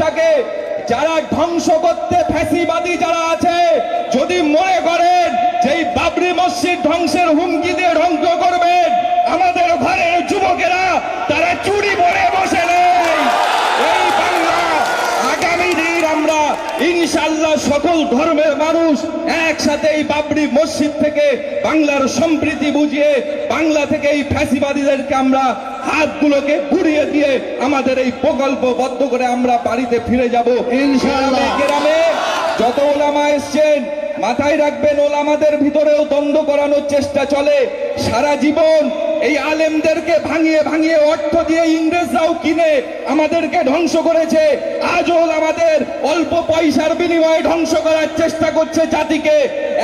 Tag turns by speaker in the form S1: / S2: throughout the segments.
S1: দেশটাকে যারা ধ্বংস করতে ফ্যাসিবাদী যারা আছে, যদি মনে করেন যে এই বাবরি মসজিদ ধ্বংসের হুমকি দিয়ে ধ্বংস করবেন, আমাদের ঘরের যুবকেরা তারা চুরি পরে বসে নেই। এই বাংলা আগামী দিন আমরা ইনশাআল্লাহ সকল ধর্মের মানুষ একসাথে এই বাবরি মসজিদ থেকে বাংলার সম্প্রীতি বুঝিয়ে বাংলা থেকে এই ফ্যাসিবাদীদেরকে আমরা হাতগুলোকে ঘুরিয়ে দিয়ে আমাদের এই প্রকল্প বদ্ধ করে আমরা বাড়িতে ফিরে যাব ইনশাআল্লাহ। গ্রামে যত ওলামা এসছেন মাথায় রাখবেন, ওলামাদের ভিতরেও দ্বন্দ্ব করানোর চেষ্টা চলে। সারা জীবন এই আলেমদেরকে ভাঙিয়ে ভাঙিয়ে অর্থ দিয়ে ইংরেজরাও কিনে আমাদেরকে ধ্বংস করেছে। আজও আমাদের অল্প পয়সার বিনিময়ে ধ্বংস করার চেষ্টা করছে জাতিকে।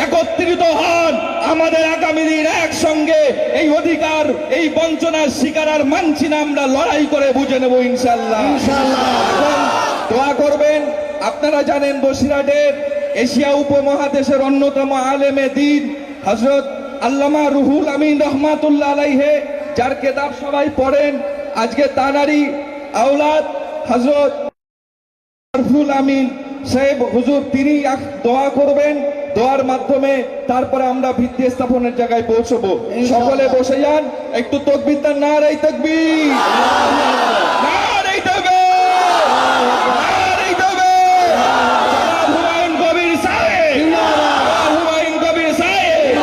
S1: একত্রিত হন, আমাদের আগামী দিন একসঙ্গে এই অধিকার, এই বঞ্চনার শিকার আর মানছি না, আমরা লড়াই করে বুঝে নেব ইনশাআল্লাহ। এখন দোয়া করবেন। আপনারা জানেন বসিরহাটের এশিয়া উপমহাদেশের অন্যতম আলেমে দ্বীন হযরত আল্লামা রুহুল আমিন রহমাতুল্লাহ আলাইহি, যার কিতাব সবাই পড়েন, আজকে তানারি আওলাদ হযরত রুহুল আমিন সাহেব হুজুর তিনি দোয়া করবেন। দোয়ার মাধ্যমে তারপরে আমরা ভিত্তি স্থাপনের জায়গায় পৌঁছবো। সকলে বসে যান, একটু তাকবীর দেন, নারে তাকবীর, নারে তাকবীর, নারে তাকবীর। জনাব হুমায়ুন কবির সাহেব, জনাব হুমায়ুন কবির সাহেব,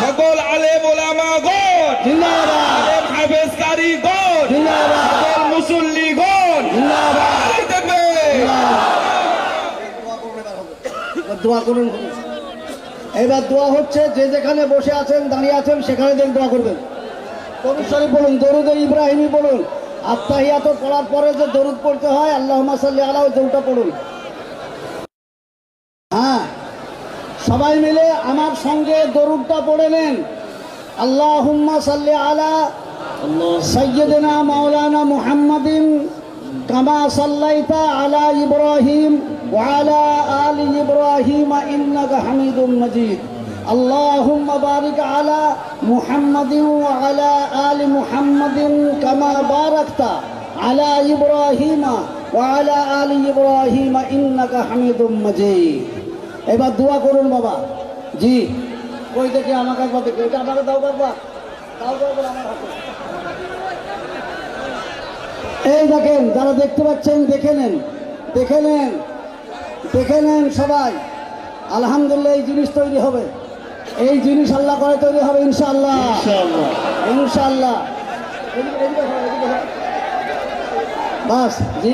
S1: সকল আলেম ওলামা গণ জিন্দাবাদ, আলেম হাফেজ কারি গণ জিন্দাবাদ, সকল মুসল্লি গণ জিন্দাবাদ, নারে তাকবীর।
S2: দোয়া করুন। এবার দোয়া হচ্ছে, যে যেখানে বসে আছেন দাঁড়িয়ে আছেন সেখানে দেন দোয়া করবেন। দরুদ শরীফ বলুন, দরুদ ইব্রাহিমি বলুন। আত্তাহিয়াত পড়ার পরে যে দরুদ পড়তে হয়, আল্লাহুম্মা সাল্লি আলা, ওই দরুদটা পড়ুন। হ্যাঁ, সবাই মিলে আমার সঙ্গে দরুদটা পড়ে নেন। আল্লাহুম্মা সাল্লি আলা সাইয়্যিদিনা মাওলানা মুহাম্মাদিন কামা সাল্লাইতা আলা ইব্রাহিম ওয়া আলা আলি ইব্রাহিম ইন্নাকা হামিদুম মাজিদ। আল্লাহুম্মা বারিক আলা মুহাম্মাদিন ওয়া আলা আলি মুহাম্মাদিন কামা বারাকতা আলা ইব্রাহিম ওয়া আলা আলি ইব্রাহিম ইন্নাকা হামিদুম মাজিদ। এবার দোয়া করুন বাবা। জি, কই দেখি আমাকে একবার দেখি, এটা আমাকে দাও বাবা, দাও বাবা আমার হাতে। এই দেখেন, যারা দেখতে পাচ্ছেন দেখে নেন, দেখে নেন, দেখে নেন সবাই। আলহামদুলিল্লাহ, এই জিনিস তৈরি হবে, এই জিনিস আল্লাহ করে তৈরি হবে ইনশাআল্লাহ, ইনশাআল্লাহ। বাস জি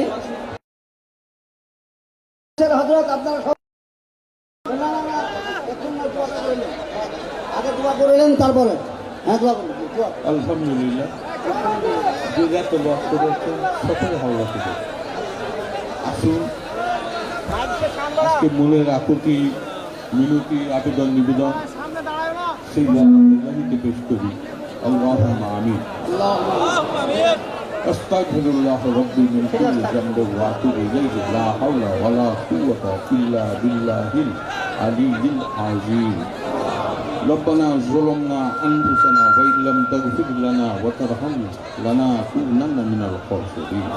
S2: হযরত, আপনারা সব আগে দোয়া করে নেন, তারপরে হ্যাঁ দোয়া করুন।
S3: আলহামদুলিল্লাহ, যে যত বক্ত করছেন সকলে ভালো লাগছে। আসুন আজকে মনের আকুতি মিনতি আবেদন নিবেদন সেই জাতিতে পেশ করি। আল্লাহুম্মা আমিন। আস্তাগফিরুল্লাহ রাব্বি মিন কুল্লি যামবিন ওয়া আতুবু ইলাইহি লা হাওলা ওয়া লা কুওয়াতা ইল্লা বিল্লাহিল আলিয়্যিল আযীম। ربنا ظلمنا أنفسنا وإن لم تغفر لنا وترحمنا لنكونن من الخاسرين।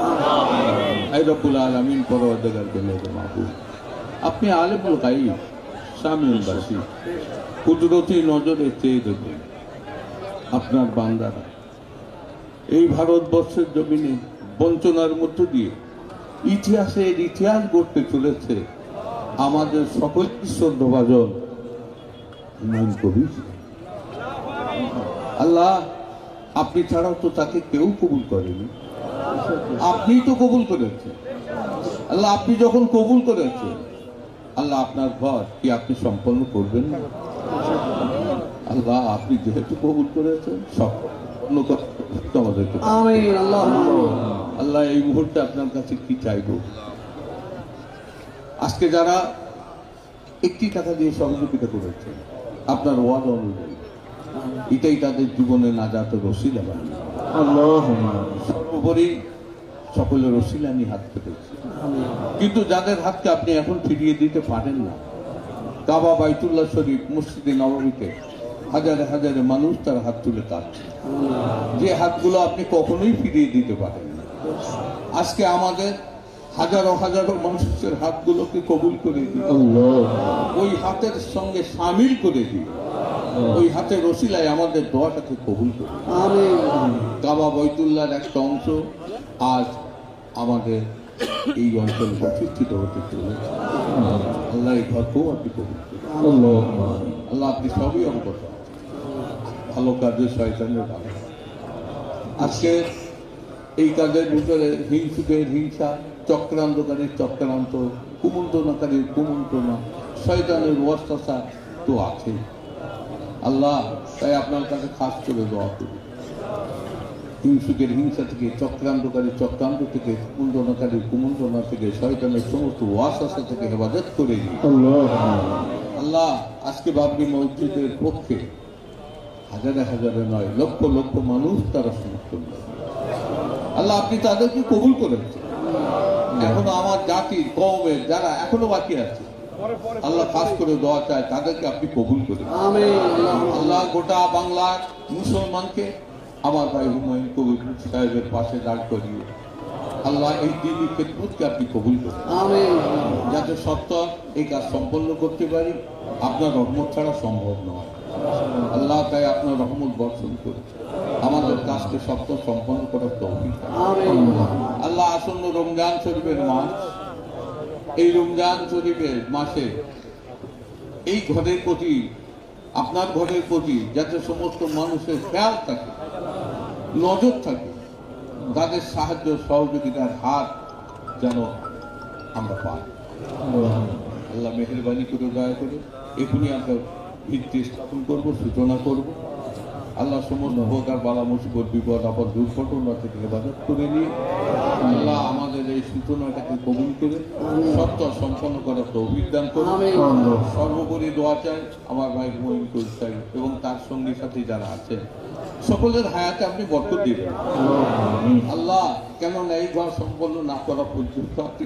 S3: اے رب العالمین پروردگار بندے মাহবুব, আপনি আলিমুল গায়ব সামিউল বাসীর, কুদরতি নজরে চেয়ে দেখবেন আপনার বান্দারা এই ভারতবর্ষের জমিনে বঞ্চনার মধ্য দিয়ে ইতিহাসের ইতিহাস গড়তে চলেছে আমাদের সকল শ্রদ্ধাভাজন হুমায়ুন কবির। আল্লাহ, আপনি ছাড়াও তো তাকে কেউ কবুল করেনি, আপনি তো কবুল করেছেন। আল্লাহ, আপনি যখন কবুল করেছেন, আল্লাহ আপনার ঘর কি আপনি সম্পন্ন করবেন না? আল্লাহ, আপনি যেহেতু কবুল করেছেন সম্পন্ন আমাদেরকে। আল্লাহ, এই মুহূর্তে আপনার কাছে কি চাইব? আজকে যারা একটি টাকা দিয়ে সহযোগিতা করেছে আপনার ওয়াদা অনুযায়ী, এটাই তাদের জীবনে নাজাতের ওসিলা বানাবে। সর্বোপরি সকলের ওসিলা নিয়ে হাত পেতেছে, কিন্তু যাদের হাতকে আপনি এখন ফিরিয়ে দিতে পারেন না, কাবা, বাইতুল্লাহ শরীফ, মসজিদে নববীতে হাজারে হাজারে মানুষ তার হাত তুলে কাঁদছে, যে হাতগুলো আপনি কখনোই ফিরিয়ে দিতে পারেন না। আজকে আমাদের হাজারো হাজারো মানুষের হাতগুলোকে কবুল করে দিই, ওই হাতের সঙ্গে সামিল করে দিই, ওই হাতের রসিলায় আমাদের দোয়াটাকে কবুল করে দিই।
S2: আমিন।
S3: কাবা বাইতুল্লাহর একটা অংশ আজ আমাদের এই অঞ্চলে প্রতিষ্ঠিত হতে চলেছে। আল্লাহ এই ঘরকেও আপনি কবুল করুন। আল্লাহ আপনি সবই অবগত আছেন। ভালো কাজে শয়তানের ভালো। আজকে এই কাজের ভিতরে হিংসুকের হিংসা, চক্রান্তকারীর চক্রান্ত, কুমন্ত্রণাকারীর কুমন্ত্রণা, শয়তানের ওয়াসওয়াসা তো আছে। আল্লাহ তাই আপনার কাছে খাস করে দোয়া করি, হিংসুকের হিংসা থেকে, চক্রান্তকারীর চক্রান্ত থেকে, কুমন্ত্রণাকারীর কুমন্ত্রণা থেকে, শয়তানের সমস্ত ওয়াসওয়াসা থেকে হেফাজত করে দিই। আল্লাহ আজকে বাবরি মসজিদের পক্ষে হাজারে হাজারে নয়, লক্ষ লক্ষ মানুষ তারা সমর্থন করে। আল্লাহ আপনি তাদেরকে কবুল করেছেন। এখনো আমার জাতির কওমের যারা এখনো বাকি আছে, আল্লাহ খাস করে দোয়া চায় তাদেরকে আপনি কবুল করেন। আল্লাহ গোটা বাংলার মুসলমানকে আমার ভাই হুমায়ুন কবির সাহেবের পাশে দাঁড় করিয়ে আল্লাহ এই দিনই খেদমতকে আপনি কবুল করেন, যাতে সত্য এই কাজ সম্পন্ন করতে পারি। আপনার রহমত ছাড়া সম্ভব নয়। আল্লাহ তাই আপনার রহমত বর্ষণ করে আমাদের কাজকে সত্য সম্পন্ন করার তৌফিক দান। আল্লাহ আসন্ন রমজান শরীফের মাস, এই রমজান শরীফের মাসে এই ঘরের প্রতি, আপনার ঘরের প্রতি যাতে সমস্ত মানুষের খেয়াল থাকে, নজর থাকে, তাদের সাহায্য সহযোগিতার হাত যেন আমরা পাই। আল্লাহ মেহেরবানি করে দয়া করে এখনই আমরা ভিত্তি স্থাপন করবো, সূচনা করব। আল্লাহ সমস্ত উপকার, বালা মুসিবত, বিপদ আপদ, দুর্ঘটনা থেকে হেফাজত করে নিয়ে আল্লাহ আমাদের এই সূচনাটাকে কবুল করে সত্য সম্পন্ন করার তৌফিক দান করুন। সর্বোপরি দোয়া চাই আমার ভাই হুমায়ুন কবির সাহেব এবং তার সঙ্গী সাথী যারা আছেন সকলের হায়াতে আপনি বরকত দিবেন। আল্লাহ কেননা এই ঘর সম্পন্ন না করা পর্যন্ত আপনি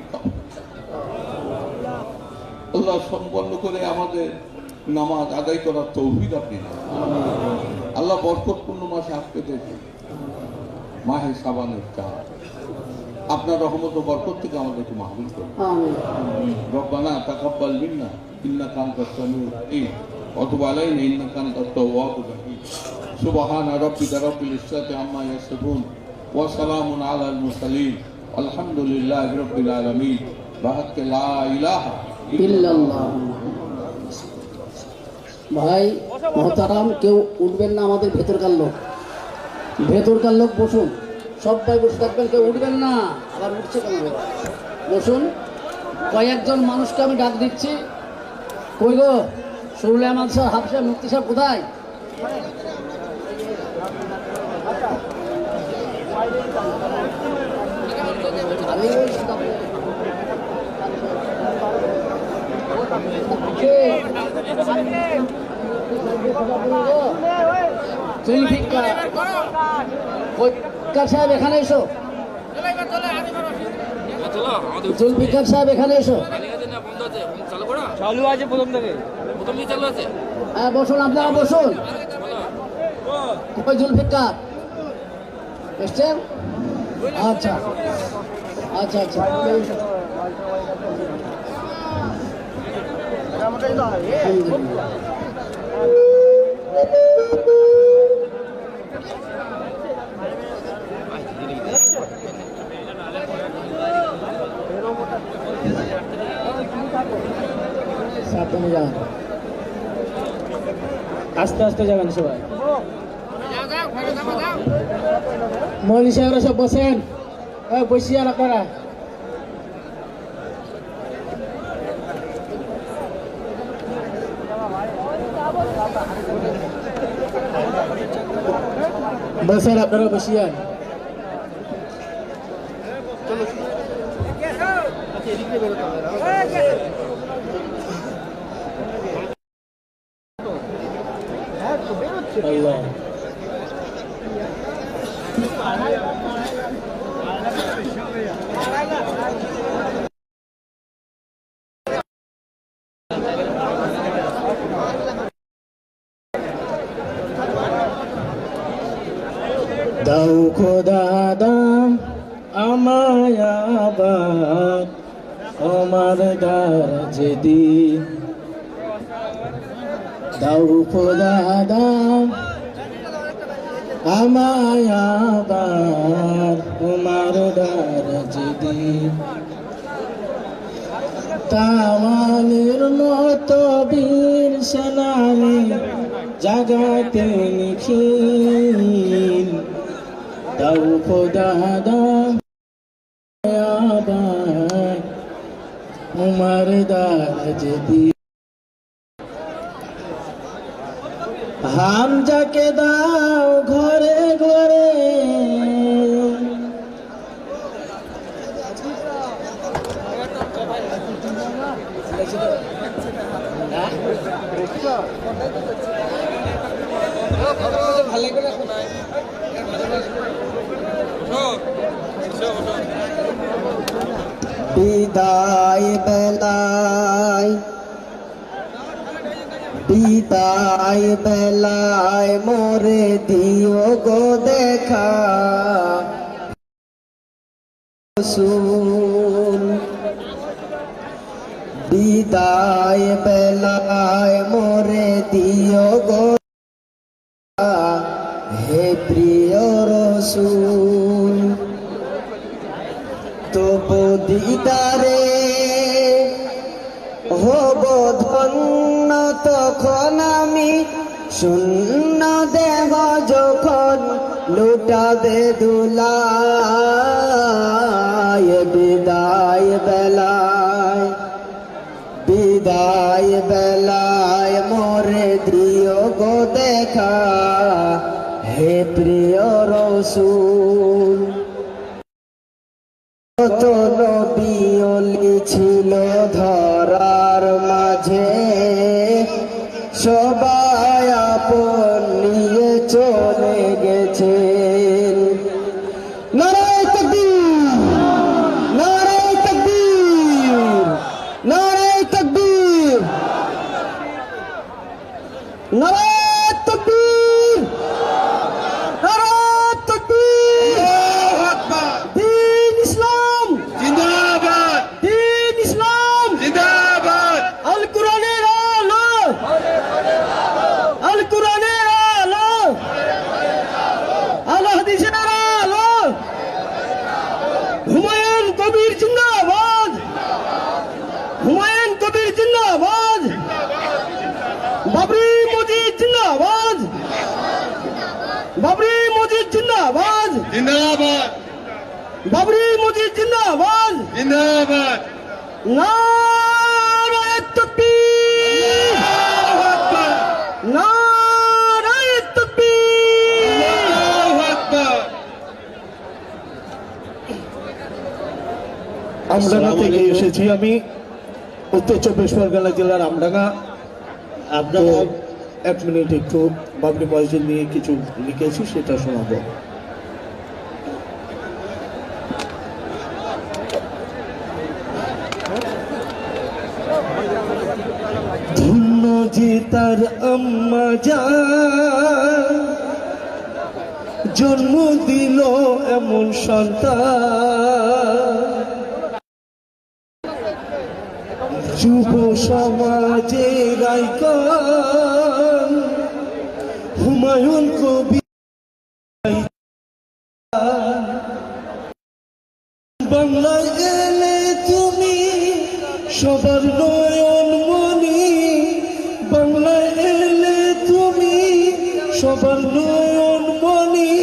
S3: আল্লাহ সম্পন্ন করে আমাদের নামাজ আদায় করার তৌফিক আপনি দেন। আল্লাহ বরকতপূর্ণ মাসে আসতে দেখে মাহে সাবানের চাঁদ আপনার রহমত ও বরকত থেকে আমাদেরকে মাহবুব করুন। রব্বানা তাকাব্বাল মিন্না ইন্নাকা আনতাস সামিউল আলিম ওয়া তুব আলাইনা ইন্নাকা আনতাত তাওয়াবুর রহিম। সুবহানা রাব্বিকা রাব্বিল ইজ্জাতি আম্মা ইয়াসিফুন ওয়া সালামুন আলাল মুরসালিন আলহামদুলিল্লাহি রাব্বিল আলামিন। বাহাক্কে লা ইলাহা
S2: ইল্লাল্লাহ। ভাই মহতারাম, কেউ উঠবেন না, আমাদের ভেতরকার লোক বসুন, সবাই বসে থাকবেন, কেউ উঠবেন না। আবার উঠছে কেন? বসুন। কয়েকজন মানুষকে আমি ডাক দিচ্ছি। কই গো? সরুল আহমদ স্যার, হাফ সাহেব, মুফতি সাহেব কোথায়? সাহেব এখানে এসো। জুলফিকার সাহেব এখানে এসো।
S4: চালু আছে প্রথম থেকে চালু আছে।
S2: হ্যাঁ বসুন, আপনারা বসুন। কই জুলফিকার এসছেন? আচ্ছা আচ্ছা আচ্ছা। সাবধানে যান, আস্তে আস্তে যাবেন সবাই। মৌলী সাহেবরা সব বসেন, বসিয়ার আপনারা। বসেন আপনারা, বসিয়ার। আল্লাহ দাও খোদা দাম
S5: আমায় আবার আমার কাছে দিন দাও খোদা দাও আমায় আবার তোমার কাছে দিন তাওয়ালের মতো বীর সেনানি জাগাতে নিখিল দাও খোদা দাও আবার তোমার কাছে দিন হামজাকে দাও ঘরে ঘরে বিদায় বেলায় বিদায় বেলায় মোরে দিও গো দেখা রসূল বিদায় বেলায় মোরে দিও গো হে প্রিয় রসূল তবু দিদারে হব ধন্য তখন আমি শূন্য দেহ যখন লুটাবে দুলায় বিদায় বেলায় বিদায় বেলায় মোরে দিও গো দেখা হে প্রিয় রসূল কত নবী ওলি ছিল ধরার মাঝে সবাই আপন নিয়ে চলে গেছেন নারায়ে তাকবীর নারায়ে তাকবীর নারায়ে তাকবীর নারায়ে তাকবীর নারায়ে তাকবীর দ্বীন ইসলাম
S1: জিন্দাবাদ
S5: দ্বীন ইসলাম
S1: জিন্দাবাদ
S5: আল কোরআনের আলো আল কোরআনের আলো আল হাদিসের আলো হুমায়ুন কবির জিন্দাবাদ হুমায়ুন কবির জিন্দাবাদ বাবরি মসজিদ জিন্দাবাদ বাবরি মসজিদ জিন্দাবাদ
S1: জিন্দাবাদ
S5: বাবরি মসজিদ জিন্দাবাদ
S1: জিন্দাবাদ
S5: নারায়ে তাকবীর নারায়ে তাকবীর
S1: আল্লাহু আকবার
S6: আমডাঙ্গা থেকে এসেছি আমি উত্তর চব্বিশ পরগনা জেলার আমডাঙ্গা আপনার 1 মিনিট একটু বাবরি মসজিদ নিয়ে কিছু লিখেছি সেটা শোনাবো ধন্য যে তার আম্মা জান জন্ম দিল এমন সন্তান যুব সমাজের আইকন হুমায়ুন কবির বাংলায় এলে তুমি সবার নয়ন মনি বাংলায় এলে তুমি সবার নয়ন মনি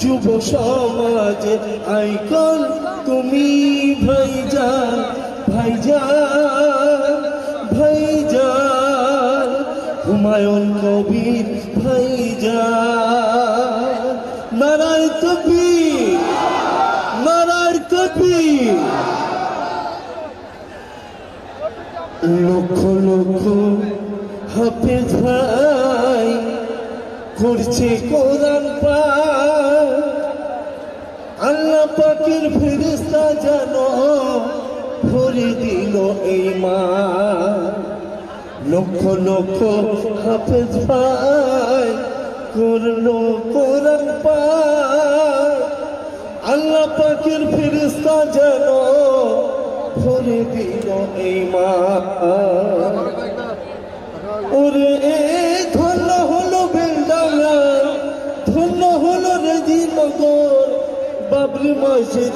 S6: যুব সমাজের আইকন তুমি ভাইজান ভাইজান ভাইজান হুমায়ুন কবির ভাইজান নারায়ে তাকবীর নারায়ে তাকবীর লক্ষ লক্ষ হাফেজ ভাই করছে কোরআন পাঠ আল্লাহ পাকের ফেরেশতা যেন ভরে দিল এই মা লক্ষ লক্ষ হাফেজ ভাই করলো কোরআন পাঠ আল্লাহ পাকের ফেরেশতা যেন ভরে দিল এই মা ওরে ধন্য হলো বেলডাঙ্গা, ধন্য হলো রেজিনগর, বাবরি মসজিদ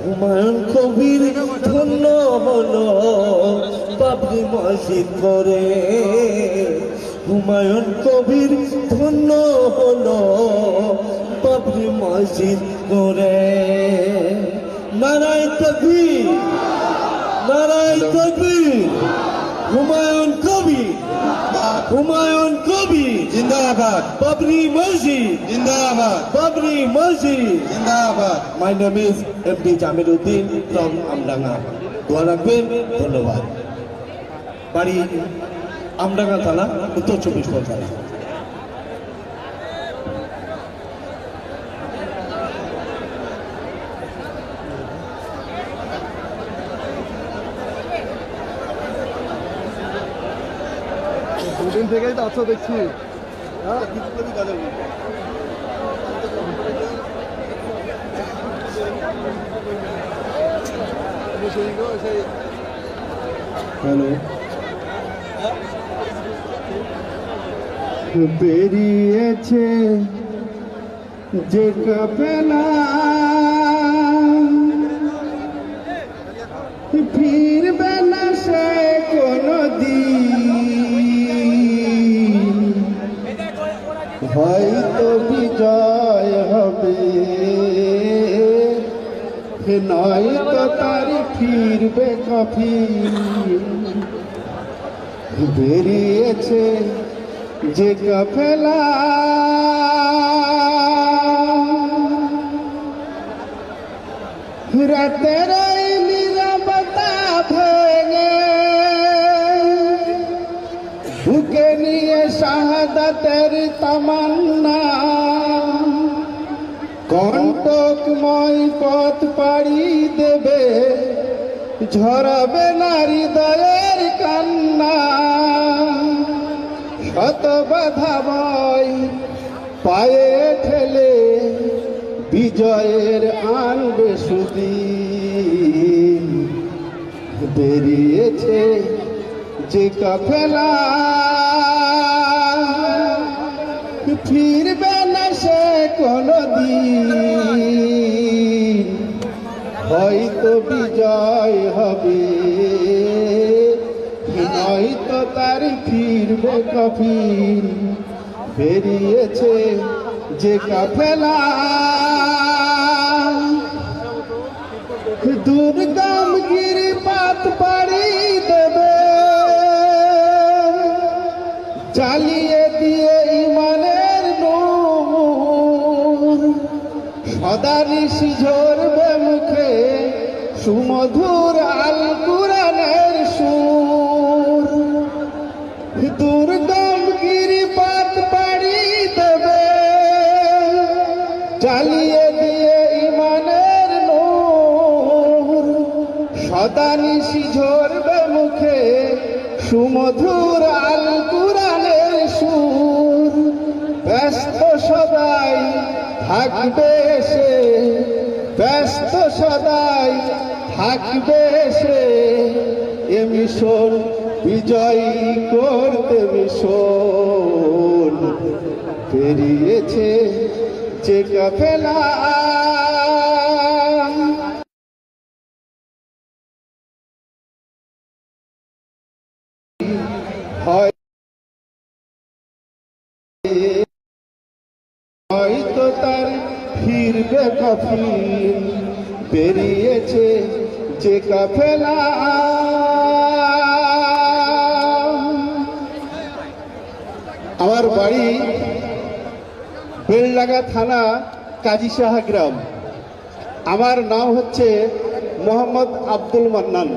S6: হুমায়ুন কবির ধন্য হলো বাবরি মসজিদ করে, হুমায়ুন কবির ধন্য হলো বাবরি মসজিদ করে। নারায় তাকবীর, নারায় তাকবীর। হুমায়ুন কবির, হুমায়ুন কবির
S1: জিন্দাবাদ,
S6: বাবরি মসজিদ,
S1: জিন্দাবাদ,
S6: বাবরি মসজিদ।
S1: জিন্দাবাদ।
S6: My name is MD Jamiluddin from Amdanga. দোয়া রাখবেন, ধন্যবাদ। বাড়ি আমডাঙ্গা থানা, উত্তর 24 পরগনা।
S5: দুদিন থেকেই তো আছো দেখছি।
S6: হ্যালো, বেরিয়েছে যে কাফেলা ফিরবে না সে কোনদিন, হয়তো বিজয় হবে নয়তো তার ফিরবে কফিন। বেরিয়েছে যে কাফেলা রাতের এই নীরবতা ভেঙে বুকে নিয়ে শাহাদাতের তামান্না, কণ্টকময় পথ পাড়ি দেবে, ঝরাবে না হৃদয়ের কান্না। শত বাধা ভয় পায়ে ঠেলে বিজয়ের আনবে সুদিন। বেরিয়েছে যে কাফেলা ফিরবে না সে কোনদিন, হয়তো বিজয় হবে নয়তো তার ফিরবে কফিন। বেরিয়েছে যে কাফেলা দুর্গম গিরিপথ পাড়ি দেবে, জ্বালিয়ে দিয়ে ইমানের নূর, সদা নিশি ঝরবে মুখে সুমধুর আল কুরআনের সুর। দুর্গম গিরিপথ পাড়ি দেবে, জ্বালিয়ে দিয়ে ইমানের নূর, সদা নিশি ঝরবে মুখে সুমধুর আল কুরআনের সুর। ব্যস্ত সদাই থাকবে সে, ব্যস্ত সদাই থাকবে সে, এ মিশন বিজয়ী করতে মিশন। বেরিয়েছে যে কাফেলা হয়তো তার ফিরবে কফিন। বেরিয়েছে যে কাফেলা আমার বাড়ি বেলডাঙ্গা থানা কাজী সাহা গ্রাম। আমার নাম হচ্ছে মোহাম্মদ আব্দুল মান্নান।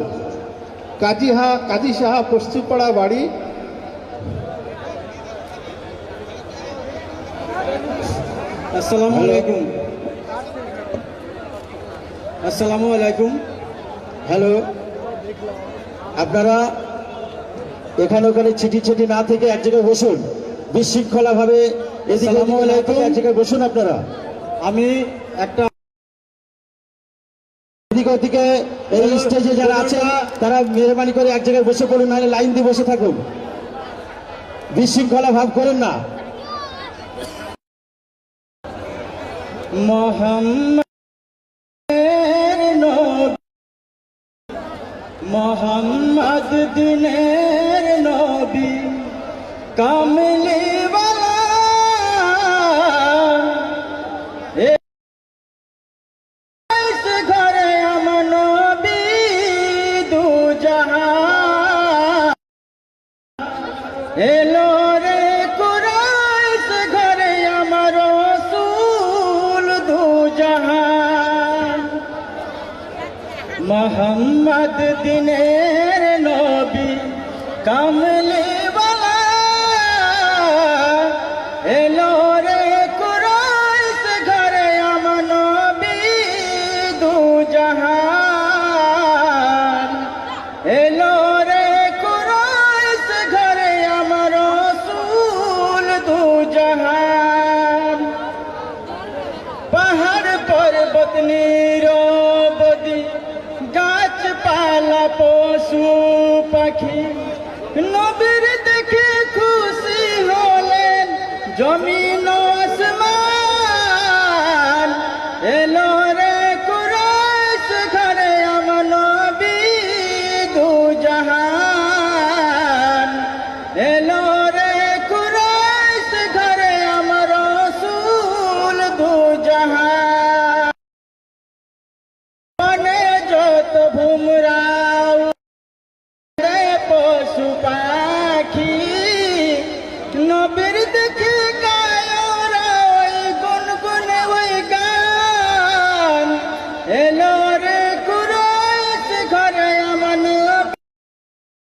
S6: কাজী সাহা পশ্চিমপাড়া বাড়ি।
S7: আসসালামু আলাইকুম, আসসালামু আলাইকুম। হ্যালো, আপনারা এখানে ওখানে ছিটি ছিটি না থেকে এক জায়গায় বসুন, বিশৃঙ্খলাভাবে আসসালামু আলাইকুম। এক জায়গায় বসুন আপনারা। আমি একটা এদিকে ওদিকে এই স্টেজে যারা আছেন তারা মেহরবানি করে এক জায়গায় বসে পড়ুন, নাহলে লাইন দিয়ে বসে থাকুন, বিশৃঙ্খলা ভাব করেন না। মোহাম্মদ দিনের নবী কামলি ওয়ালা इस घर अमन भी दू जहां एलो रे कुराइस घर अमर रसूल दू जहां मोहम्मद दिनेर नबी कमली वाला एलो रे कुराइस घर अमन भी दू जहान एलो रे कुराइस घर अमर रसूल दू जहान पहाड़ पर्वत नीरबदी গাছপালা পশু পাখি নবীর দেখে খুশি হলেন জমিন আসমান এলো রে কুরাইশ ঘরে আমার নবী দু জাহান এলো রে কুরাইশ ঘরে আমার রাসূল দু জাহান মনে যত ভুমরাও পশু পাখি নবীর দেখে গায় ওরা ওই গুনগুনে ওই গান এলো রে কুরাইশ ঘরে আমার নবী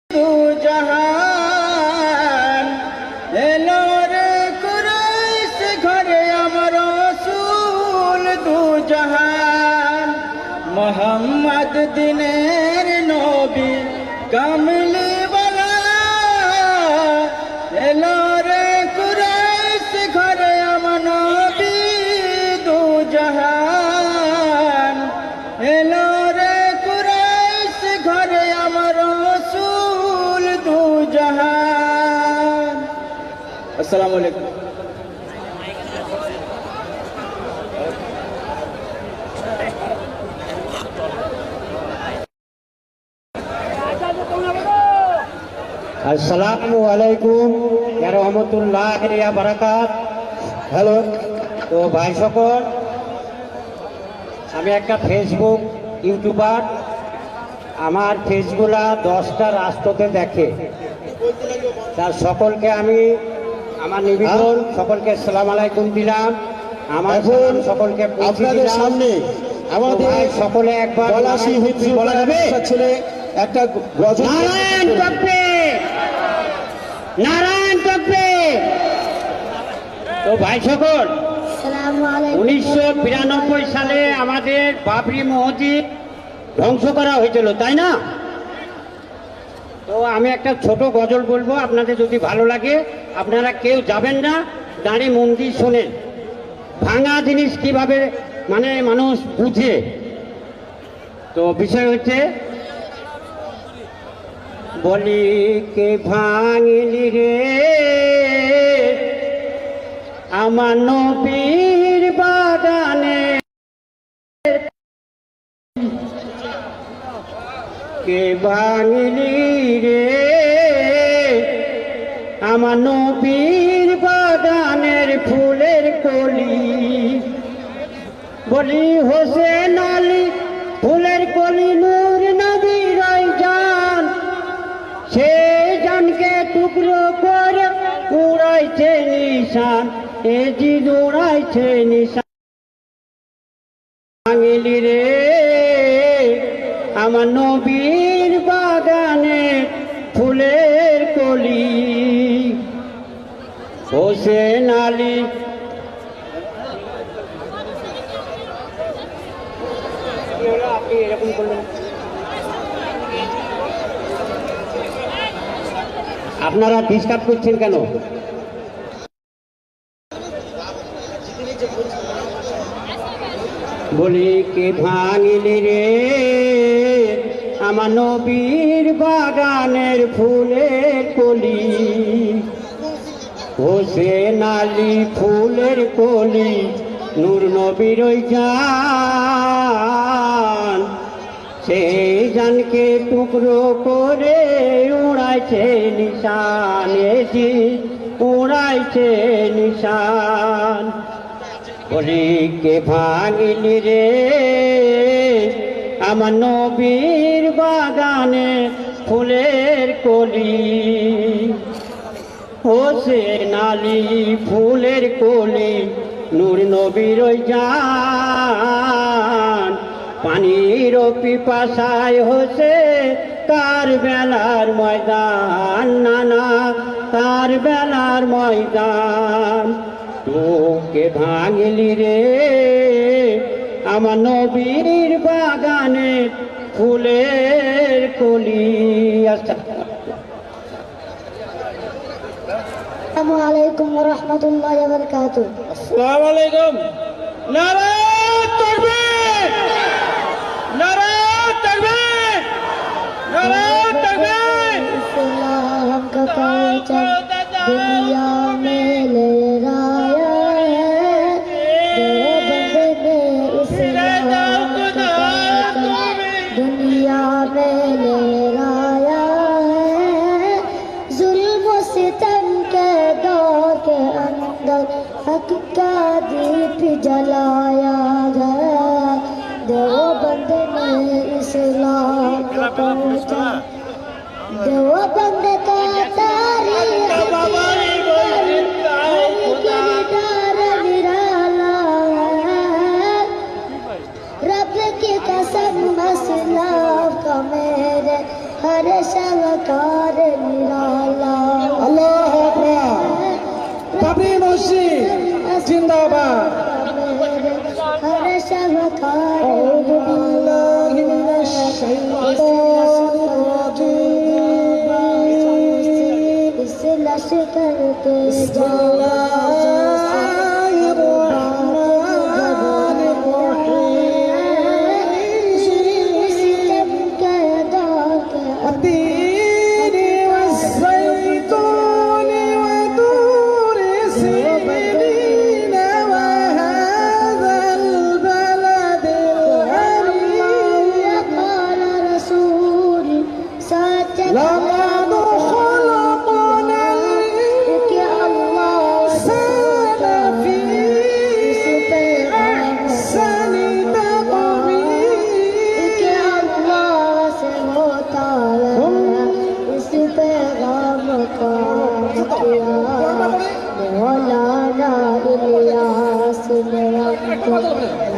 S7: দু জাহান এলো রে কুরাইশ ঘরে আমার রাসূল দু জাহান মোহাম্মদ দিনের নবী কামলি ওয়ালা এলো রে কুরাইশ ঘরে আমার নবী দু জাহান এলো রে কুরাইশ ঘরে আমার রাসূল দু জাহান। আসসালামু আলাইকুম। আসসালামু আলাইকুম ওয়া রাহমাতুল্লাহি ওয়া বারাকাত। হ্যালো, তো ভাই সকল, আমি একটা ফেসবুক ইউটিউবার। আমার ফেসগুলা 10টা রাষ্ট্রতে দেখে। তার সকলকে আমি আমার নিবেদন, সকলকে আসসালামু আলাইকুম দিলাম। আমার সালাম সকলকে আপনাদের সামনে আমাদের সকলে একবার পলাশী হুজুর বলা যাবে ছেলে একটা গজল নারায়ণ তকবীর নারায়ণ তকবীর। তো ভাই সকল, 1992 সালে আমাদের বাবরি মসজিদ ধ্বংস করা হয়েছিল, তাই না? তো আমি একটা ছোট গজল বলবো, আপনাদের যদি ভালো লাগে আপনারা কেউ যাবেন না, দাঁড়িয়ে মন দিয়ে শোনেন। ভাঙা জিনিস কিভাবে মানে মানুষ বুঝে। তো বিষয় হচ্ছে, বলি কে ভাঙলি রে আমার নবীর বাগানে, কে ভাঙলি রে আমার নবীর বাগানের ফুলের কলি। বলি হোসেন আলী ফুলের কলি নূর নবীর জান, সে জানকে টুকরো করে উড়াইছে নিশান, এ জি উড়াইছে নিশান। ভাঙলি রে আমার নবীর বাগানে ফুলের কলি। হোসেন আলী আপনি এরকম করলেন, আপনারা ডিস্টার্ব করছেন কেন? বলি কে ভাঙিলি রে আমার নবীর বাগানের ফুলের কলি, হোসেন আলী ফুলের কলি, নূর নবীর ওই জান, সেই জানকে টুকরো করে উড়াইছে নিশান, এজি উড়াইছে নিশান। বলি কে ভাঙিলি রে আমার নবীর বাগানে ফুলের কলি, হোসেন আলী ফুলের কলি, নূর নবীর ওই জান, পানির পিপাসায় হচ্ছে তার বেলার ময়দান, নানা তার বেলার ময়দান। তোকে ভাঙলি রে আমার নবীর বাগানে ফুলের কলি।
S8: আসসালামু আলাইকুম ওয়া রাহমাতুল্লাহি ওয়া বারাকাতুহু।
S7: আসসালামু আলাইকুম। নারায়ে তাকবীর, নারায়ে তাকবীর, নারায়ে তাকবীর।
S8: इस्लाम का परचम दुनिया में लहराया है, देवबंद ने इस्लाम का परचम दुनिया में लहराया है, जुल्म सितम के दौर के अंदर हक का दीप जलाया गया, देवबंद ने इस्लाम का परचम, देवबंद का तारीख निराला है, रब की कसम इस्लाम का मेरे हर शवकार निराला।
S2: আল্লাহু আকবার। বাবরি মসজিদ জিন্দাবাদ।
S8: हर शवकार
S2: আউযু বিল্লাহি মিনাশ শাইতানির রাজীম।
S8: इस लश्कर के मौलाना इलियास ने हमको,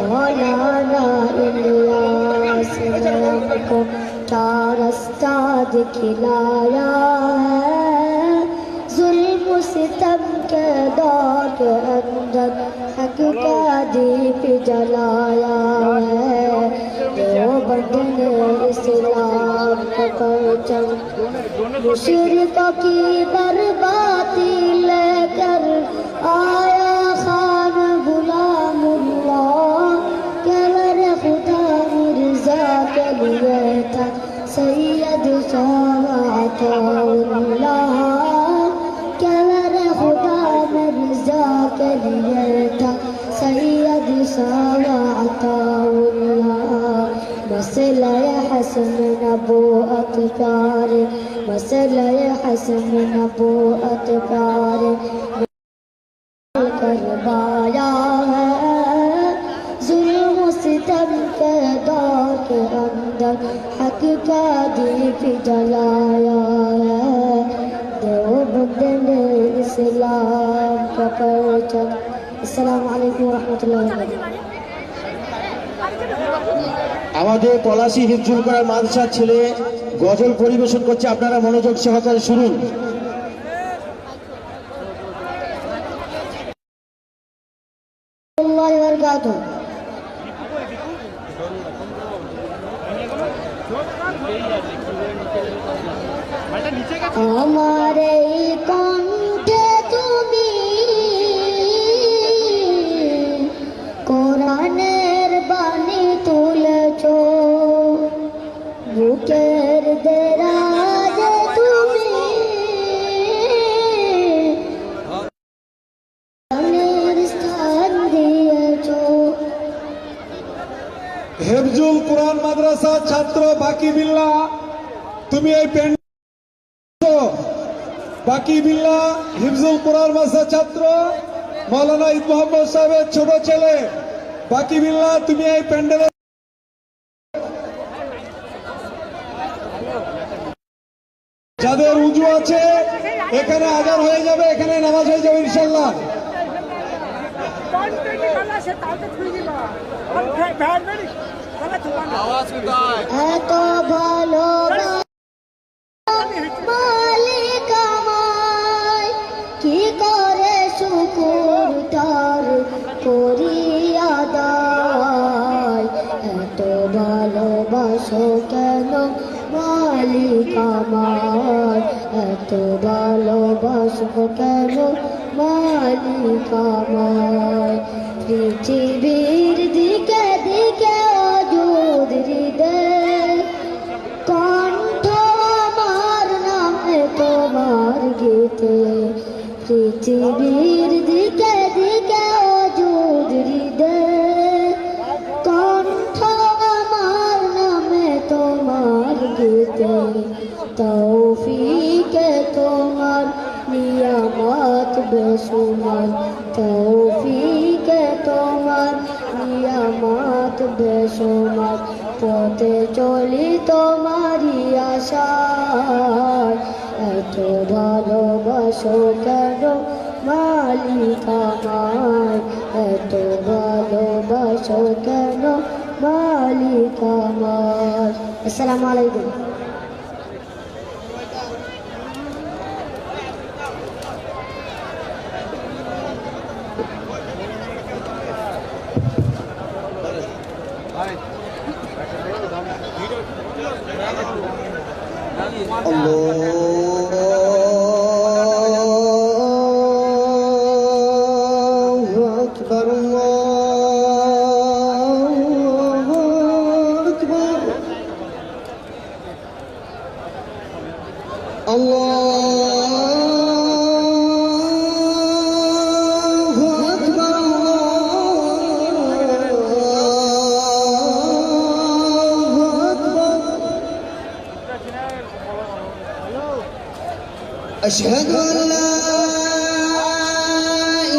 S8: मौलाना इलियास ने हमको क्या रास्ता दिखलाया है, जुल्म सितम के दौर के अंदर हक का दीप जलाया है, देवबंद ने इस्लाम का परचम मुशरिकों की बर्बादी लेकर आया खान गुलामुल्लाह, कहवर खुदा मिर्जा के लिए था सैयद शाहअताउल्लाह, कहवर खुदा मिर्जा के लिए था सैयद शाहअताउल्लाह। मसला हसन नबूअत प्यारे, मसला हसन नबूअत प्यारे करवाया है, जुल्म सितम के दौर के अंदर हक का दीप जलाया है, देवबंद ने इस्लाम का परचम। अस्सलामु अलैकुम व रहमतुल्लाहि व बरकातुहू।
S9: আমাদের পলাশী হিফজুল করার মাদ্রাসার ছেলে গজল পরিবেশন করছে, আপনারা মনোযোগ সহকারে শুনুন।
S8: हमारे कण्ठे তুমি কোরআনের বাণী
S5: হেফজুল কোরআন মাদ্রাসা ছাত্র বাকি বিল্লা, তুমি এই বাকি বিল্লা হিফজুল কোরআন মাদ্রাসা ছাত্র মৌলানা ঈদ মোহাম্মদ সাহেবের ছোট ছেলে বাকি বিল্লা, তুমি এই প্যান্ডেলে যাদের উজু আছে এখানে আজান হয়ে যাবে, এখানে নামাজ হয়ে যাবে ইনশাল্লাহ।
S8: এত ভালো মালিক আমায়, কি করে শুকুর তার করিয়া দায়। এত ভালোবাসো কেন মালিক আমায়, এত ভালোবাসো কেন মালিক আমায়। পৃথিবীর দিকে দিকে অযুদ হৃদয়, কণ্ঠ আমার নামে তোমার গীতে। পৃথিবীর দিকে দিকে অযুদ হৃদয়, কণ্ঠ আমার নামে তোমার গীতে। তৌফিকে তোমার নিয়ামত বেশুমার, তৌফিকে তোমার নিয়ামত বেশুমার। পথে চলি তোমারই আশায়, এত ভালোবাসো কেন মালিক আমায়, এত ভালোবাসো কেন মালিক আমায়। আসসালামু আলাইকুম।
S9: আল্লাহু আকবার, আল্লাহু আকবার, আল্লাহু আকবার, আল্লাহু আকবার। أشهد أن لا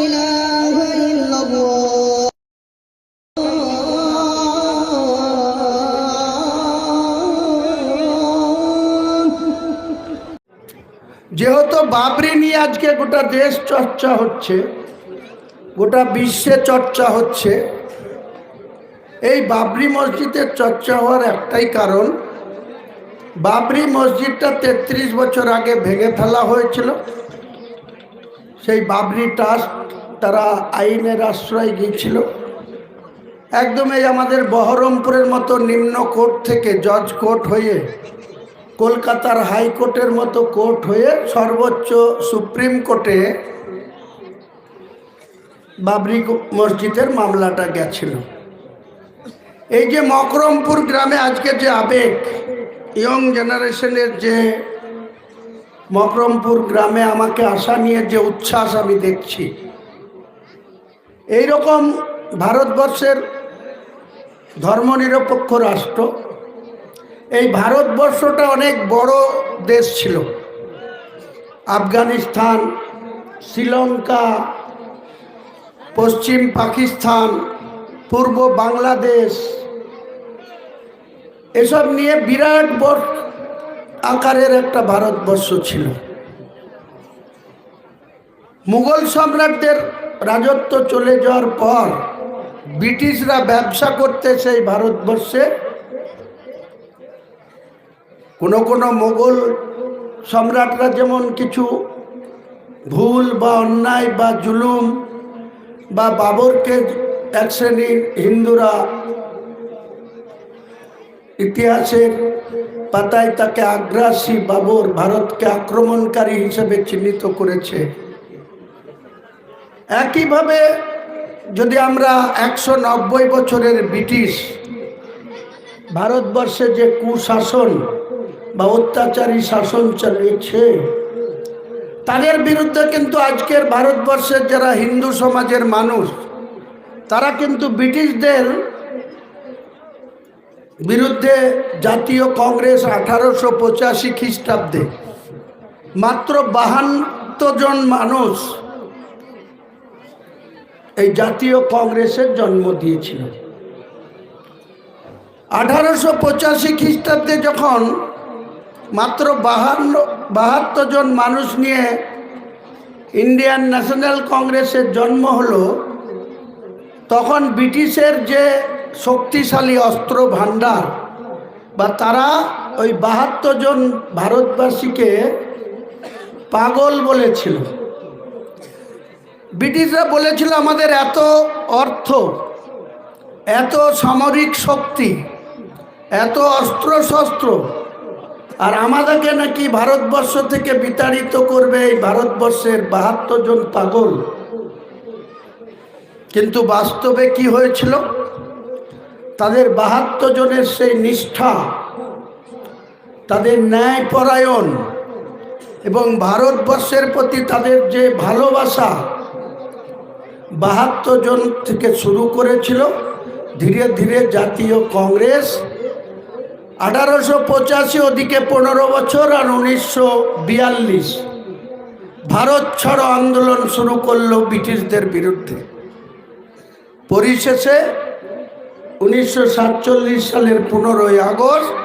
S9: إله إلا الله।
S10: যেহেতু বাবরি নিয়ে আজকে গোটা দেশ চর্চা হচ্ছে, গোটা বিশ্বে চর্চা হচ্ছে, এই বাবরি মসজিদের চর্চা হওয়ার একটাই কারণ, বাবরি মসজিদটা 33 বছর আগে ভেঙে ফেলা হয়েছিল। সেই বাবরি ট্রাস্ট তারা আইনের আশ্রয় গিয়েছিল। একদম এই আমাদের বহরমপুরের মতো নিম্ন কোর্ট থেকে জজ কোর্ট হয়ে, কলকাতার হাইকোর্টের মতো কোর্ট হয়ে সর্বোচ্চ সুপ্রিম কোর্টে বাবরি মসজিদের মামলাটা গেছিল। এই যে মকরমপুর গ্রামে আজকে যে আবেগ, ইয়ং জেনারেশনের যে মকরমপুর গ্রামে আমাকে আশা নিয়ে যে উচ্ছ্বাস আমি দেখছি, এই রকম ভারতবর্ষের ধর্মনিরপেক্ষ রাষ্ট্র, এই ভারতবর্ষটা অনেক বড় দেশ ছিল। আফগানিস্তান, শ্রীলঙ্কা, পশ্চিম পাকিস্তান, পূর্ব বাংলাদেশ, এসব নিয়ে বিরাট বড় আকারের একটা ভারতবর্ষ ছিল। মুঘল সম্রাটদের রাজত্ব চলে যাওয়ার পর ব্রিটিশরা ব্যবসা করতে সেই ভারতবর্ষে কোনো মুঘল সম্রাটরা যেমন কিছু ভুল বা অন্যায় বা জুলুম বা বাবরকে এক শ্রেণীর হিন্দুরা ইতিহাসের পাতায় তাকে আগ্রাসী বাবর, ভারতকে আক্রমণকারী হিসেবে চিহ্নিত করেছে, একইভাবে যদি আমরা 190 বছরের ব্রিটিশ ভারতবর্ষে যে কুশাসন বা অত্যাচারী শাসন চালিয়েছে, তাদের বিরুদ্ধে কিন্তু আজকের ভারতবর্ষের যারা হিন্দু সমাজের মানুষ, তারা কিন্তু ব্রিটিশদের বিরুদ্ধে জাতীয় কংগ্রেস 1885 খ্রিস্টাব্দে মাত্র 52 জন মানুষ এই জাতীয় কংগ্রেসের জন্ম দিয়েছিল। 1885 খ্রিস্টাব্দে যখন মাত্র 72 জন মানুষ নিয়ে ইন্ডিয়ান ন্যাশনাল কংগ্রেসের জন্ম হলো, তখন ব্রিটিশের যে শক্তিশালী অস্ত্র ভান্ডার বা তারা ওই 72 জন ভারতবাসীকে পাগল বলেছিল। ব্রিটিশরা বলেছিল আমাদের এত অর্থ, এত সামরিক শক্তি, এত অস্ত্র শস্ত্র, আর আমাদেরকে নাকি ভারতবর্ষ থেকে বিতাড়িত করবে এই ভারতবর্ষের 72 জন পাগল। কিন্তু বাস্তবে কি হয়েছিল? তাদের 72 জনের সেই নিষ্ঠা, তাদের ন্যায়পরায়ণ এবং ভারতবর্ষের প্রতি তাদের যে ভালোবাসা 72 জন থেকে শুরু করেছিল। ধীরে ধীরে জাতীয় কংগ্রেস 1885 ওদিকে 15 বছর আর 1942 ভারত ছাড়ো আন্দোলন শুরু করলো ব্রিটিশদের বিরুদ্ধে। পরিশেষে 1947 সালের 15 আগস্ট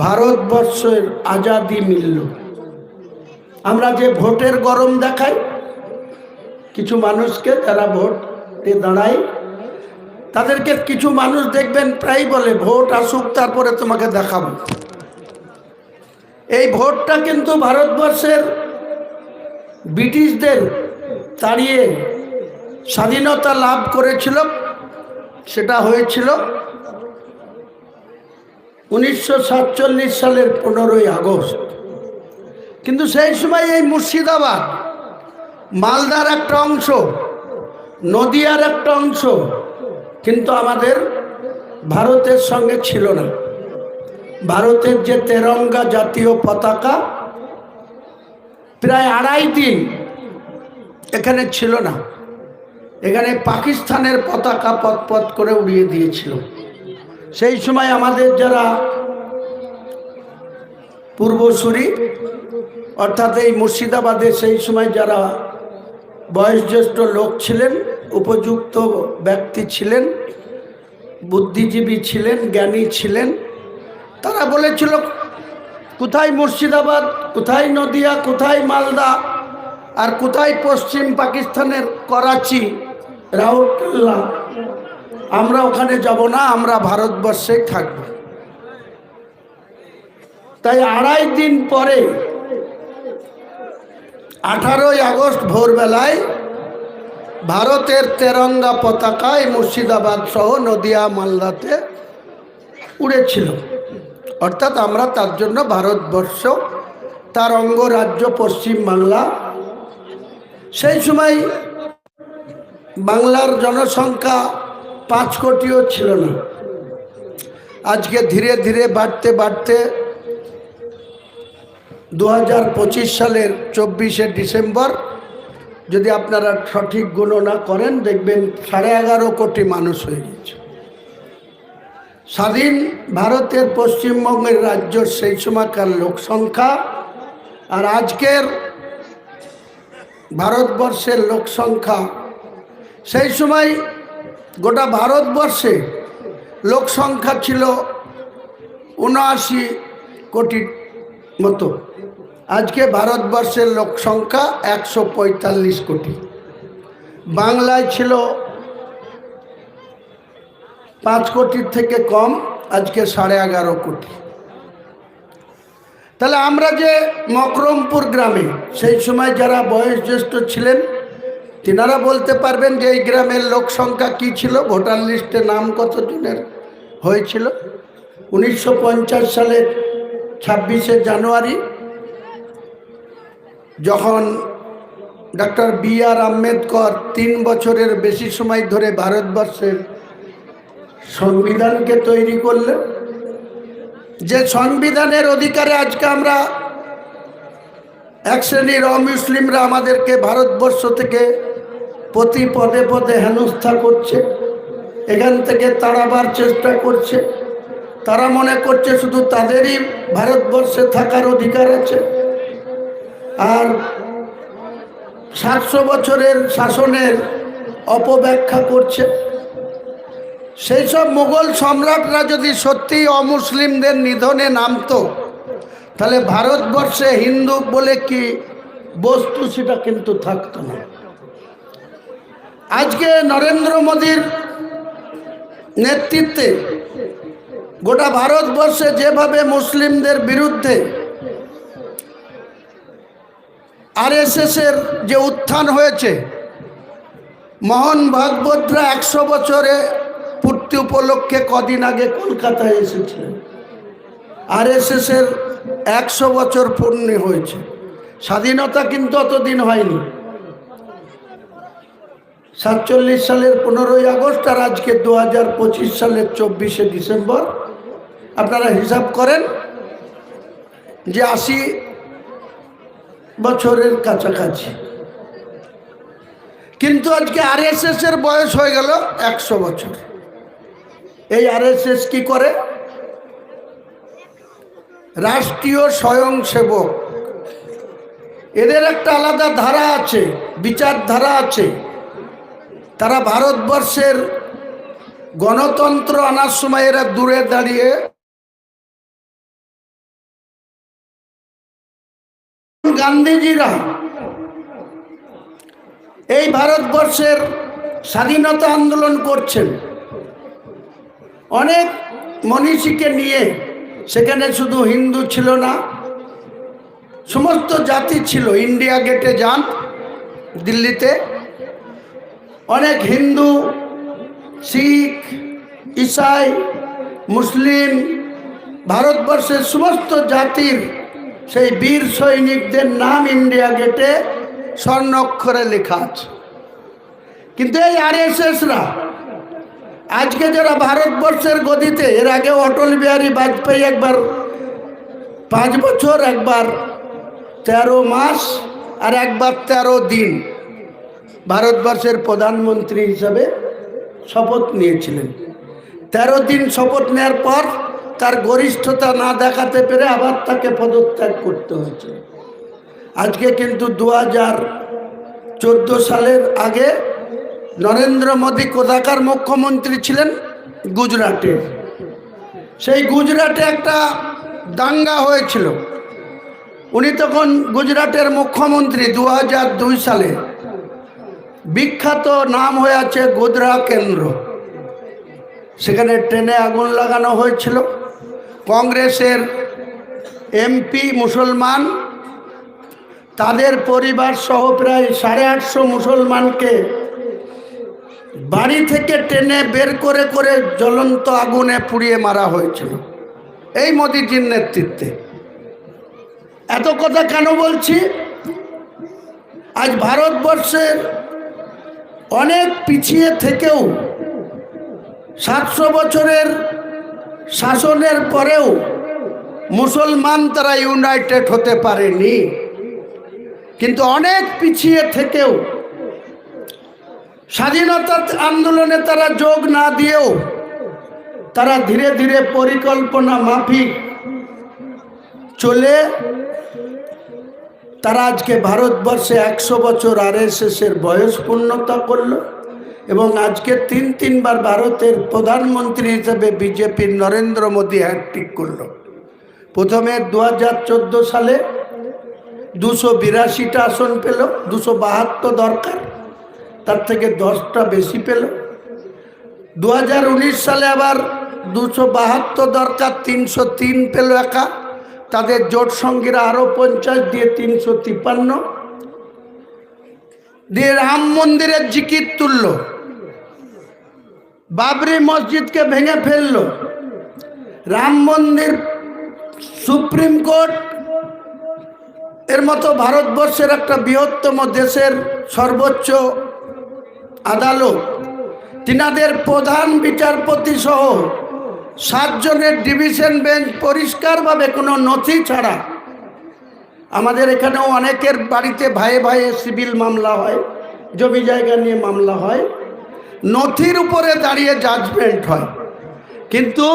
S10: ভারতবর্ষের আজাদি মিলল। আমরা যে ভোটের গরম দেখাই কিছু মানুষকে, যারা ভোটে দাঁড়ায় তাদেরকে কিছু মানুষ দেখবেন প্রায় বলে ভোট আসুক তারপরে তোমাকে দেখাবো। এই ভোটটা কিন্তু ভারতবর্ষের ব্রিটিশদের তাড়িয়ে স্বাধীনতা লাভ করেছিল। সেটা হয়েছিল 1947 সালের 15 আগস্ট। কিন্তু সেই সময় এই মুর্শিদাবাদ, মালদার একটা অংশ, নদিয়ার একটা অংশ কিন্তু আমাদের ভারতের সঙ্গে ছিল না। ভারতের যে তেরঙ্গা জাতীয় পতাকা প্রায় 2.5 দিন এখানে ছিল না। এখানে পাকিস্তানের পতাকা পথ করে উড়িয়ে দিয়েছিল। সেই সময় আমাদের যারা পূর্বসূরি, অর্থাৎ এই মুর্শিদাবাদে সেই সময় যারা বয়োজ্যেষ্ঠ লোক ছিলেন, উপযুক্ত ব্যক্তি ছিলেন, বুদ্ধিজীবী ছিলেন, জ্ঞানী ছিলেন, তারা বলেছিল কোথায় মুর্শিদাবাদ, কোথায় নদিয়া, কোথায় মালদা, আর কোথায় পশ্চিম পাকিস্তানের করাচি, রাউরকেল্লা, আমরা ওখানে যাব না, আমরা ভারতবর্ষে থাকব। তাই 2.5 দিন পরে 18 আগস্ট ভোরবেলায় ভারতের তেরঙ্গা পতাকায় মুর্শিদাবাদ সহ নদিয়া মালদাতে উড়েছিল। অর্থাৎ আমরা তার জন্য ভারতবর্ষ, তার অঙ্গরাজ্য পশ্চিম বাংলা। সেই সময় বাংলার জনসংখ্যা 5 কোটিও ছিল না। আজকে ধীরে ধীরে বাড়তে বাড়তে 2025 সালের 24শে ডিসেম্বর যদি আপনারা সঠিক গণনা করেন দেখবেন 11.5 কোটি মানুষ হয়ে গেছে। স্বাধীন ভারতের পশ্চিমবঙ্গের রাজ্যের সেই সময়কার লোক সংখ্যা আর আজকের ভারতবর্ষের লোক সংখ্যা, সেই সময় গোটা ভারতবর্ষে লোক সংখ্যা ছিল 79 কোটির মতো। আজকে ভারতবর্ষের লোক সংখ্যা 145 কোটি। বাংলায় ছিল 5 কোটির থেকে কম, আজকে 11.5 কোটি। তাহলে আমরা যে মকরমপুর গ্রামে সেই সময় যারা বয়োজ্যেষ্ঠ ছিলেন তিনারা বলতে পারবেন যে এই গ্রামের লোক সংখ্যা কী ছিল, ভোটার লিস্টে নাম কতজনের হয়েছিল। 1950 সালের 26শে জানুয়ারি যখন ডক্টর B.R. আম্বেদকর 3 বছরের বেশি সময় ধরে ভারতবর্ষের সংবিধানকে তৈরি করলেন, যে সংবিধানের অধিকারে আজকে আমরা এক শ্রেণীর অমুসলিমরা আমাদেরকে ভারতবর্ষ থেকে প্রতি পদে পদে হেনস্থা করছে, এখান থেকে তাড়াবার চেষ্টা করছে, তারা মনে করছে শুধু তাদেরই ভারতবর্ষে থাকার অধিকার আছে। আর 700 বছরের শাসনের অপব্যাখ্যা করছে। সেই সব মুঘল সম্রাটরা যদি সত্যিই অমুসলিমদের নিধনে নামতো, তাহলে ভারতবর্ষে হিন্দু বলে কি বস্তু সেটা কিন্তু থাকতো না। আজকে নরেন্দ্র মোদীর নেতৃত্বে গোটা ভারতবর্ষে যেভাবে মুসলিমদের বিরুদ্ধে আরএসএস এর যে উত্থান হয়েছে, মোহন ভাগবতরা 100 বছরে পূর্তি উপলক্ষে কদিন আগে কলকাতায় এসেছিলেন। আরএসএস এর 100 বছর পূর্ণ হয়েছে। স্বাধীনতা কিন্তু অতদিন হয়নি। 47 সালের 15ই আগস্ট আর আজকে 2025 সালের 24শে ডিসেম্বর। আপনারা হিসাব করেন যে 80 বছরের কাছাকাছি। কিন্তু আজকে আরএসএস এর বয়স হয়ে গেল 100 বছর। এই আরএসএস কি করে? রাষ্ট্রীয় স্বয়ংসেবক। এদের একটা আলাদা ধারা আছে, বিচারধারা আছে। তারা ভারতবর্ষের গণতন্ত্র আনার সময় এরা দূরে দাঁড়িয়ে গান্ধীজিরা এই ভারতবর্ষের স্বাধীনতা আন্দোলন করছেন অনেক মনীষীকে নিয়ে। সেখানে শুধু হিন্দু ছিল না, সমস্ত জাতি ছিল। ইন্ডিয়া গেটে যান দিল্লিতে, অনেক হিন্দু, শিখ, ইসাই, মুসলিম, ভারতবর্ষের সমস্ত জাতির সেই বীর সৈনিকদের নাম ইন্ডিয়া গেটে স্বর্ণাক্ষরে লেখা আছে। কিন্তু এই আরএসএসরা আজকে যারা ভারতবর্ষের গদিতে, এর আগে অটল বিহারী বাজপেয়ী একবার 5 বছর, একবার 13 মাস আর একবার 13 দিন ভারতবর্ষের প্রধানমন্ত্রী হিসাবে শপথ নিয়েছিলেন। 13 দিন শপথ নেওয়ার পর তার গরিষ্ঠতা না দেখাতে পেরে আবার তাকে পদত্যাগ করতে হয়েছে। আজকে কিন্তু 2014 সালের আগে নরেন্দ্র মোদী কোথাকার মুখ্যমন্ত্রী ছিলেন? গুজরাটে। সেই গুজরাটে একটা দাঙ্গা হয়েছিল। উনি তখন গুজরাটের মুখ্যমন্ত্রী। 2002 সালে বিখ্যাত নাম হয়ে আছে গোধরা কেন্দ্র। সেখানে ট্রেনে আগুন লাগানো হয়েছিল। কংগ্রেসের এমপি মুসলমান, তাদের পরিবার সহ প্রায় 850 মুসলমানকে বাড়ি থেকে টেনে বের করে করে জ্বলন্ত আগুনে পুড়িয়ে মারা হয়েছিল এই মোদিজির নেতৃত্বে। এত কথা কেন বলছি? আজ ভারতবর্ষের অনেক পিছিয়ে থেকেও 700 বছরের শাসনের পরেও মুসলমান তারা ইউনাইটেড হতে পারেনি। কিন্তু অনেক পিছিয়ে থেকেও, স্বাধীনতা আন্দোলনে তারা যোগ না দিয়েও, তারা ধীরে ধীরে পরিকল্পনা মাফিক চলে তারা আজকে ভারতবর্ষে 100 বছর আরএসএস এর বয়স পূর্ণতা করল। এবং আজকে 3বার ভারতের প্রধানমন্ত্রী হিসেবে বিজেপির নরেন্দ্র মোদী হ্যাট্রিক করল। প্রথমে 2014 সালে 282টা আসন পেল, 272 দরকার, তার থেকে 10টা বেশি পেল। 2019 সালে আবার 272 দরকার, 303 পেল একা। তাদের জোট সঙ্গীরা আরো 50 দিয়ে 353 দিয়ে রাম মন্দিরের জিকির তুলল, বাবরি মসজিদকে ভেঙে ফেলল। রাম মন্দির, সুপ্রিম কোর্ট এর মতো ভারতবর্ষের একটা বৃহত্তম দেশের সর্বোচ্চ আদালত, তিনাদের প্রধান বিচারপতি সহ 7 জনের ডিভিশন বেঞ্চ পরিষ্কারভাবে কোনো নথি ছাড়া, আমাদের এখানেও অনেকের বাড়িতে ভাইয়ে ভাইয়ে সিভিল মামলা হয়, জমি জায়গা নিয়ে মামলা হয়, নথির উপরে দাঁড়িয়ে জাজমেন্ট হয়। কিন্তু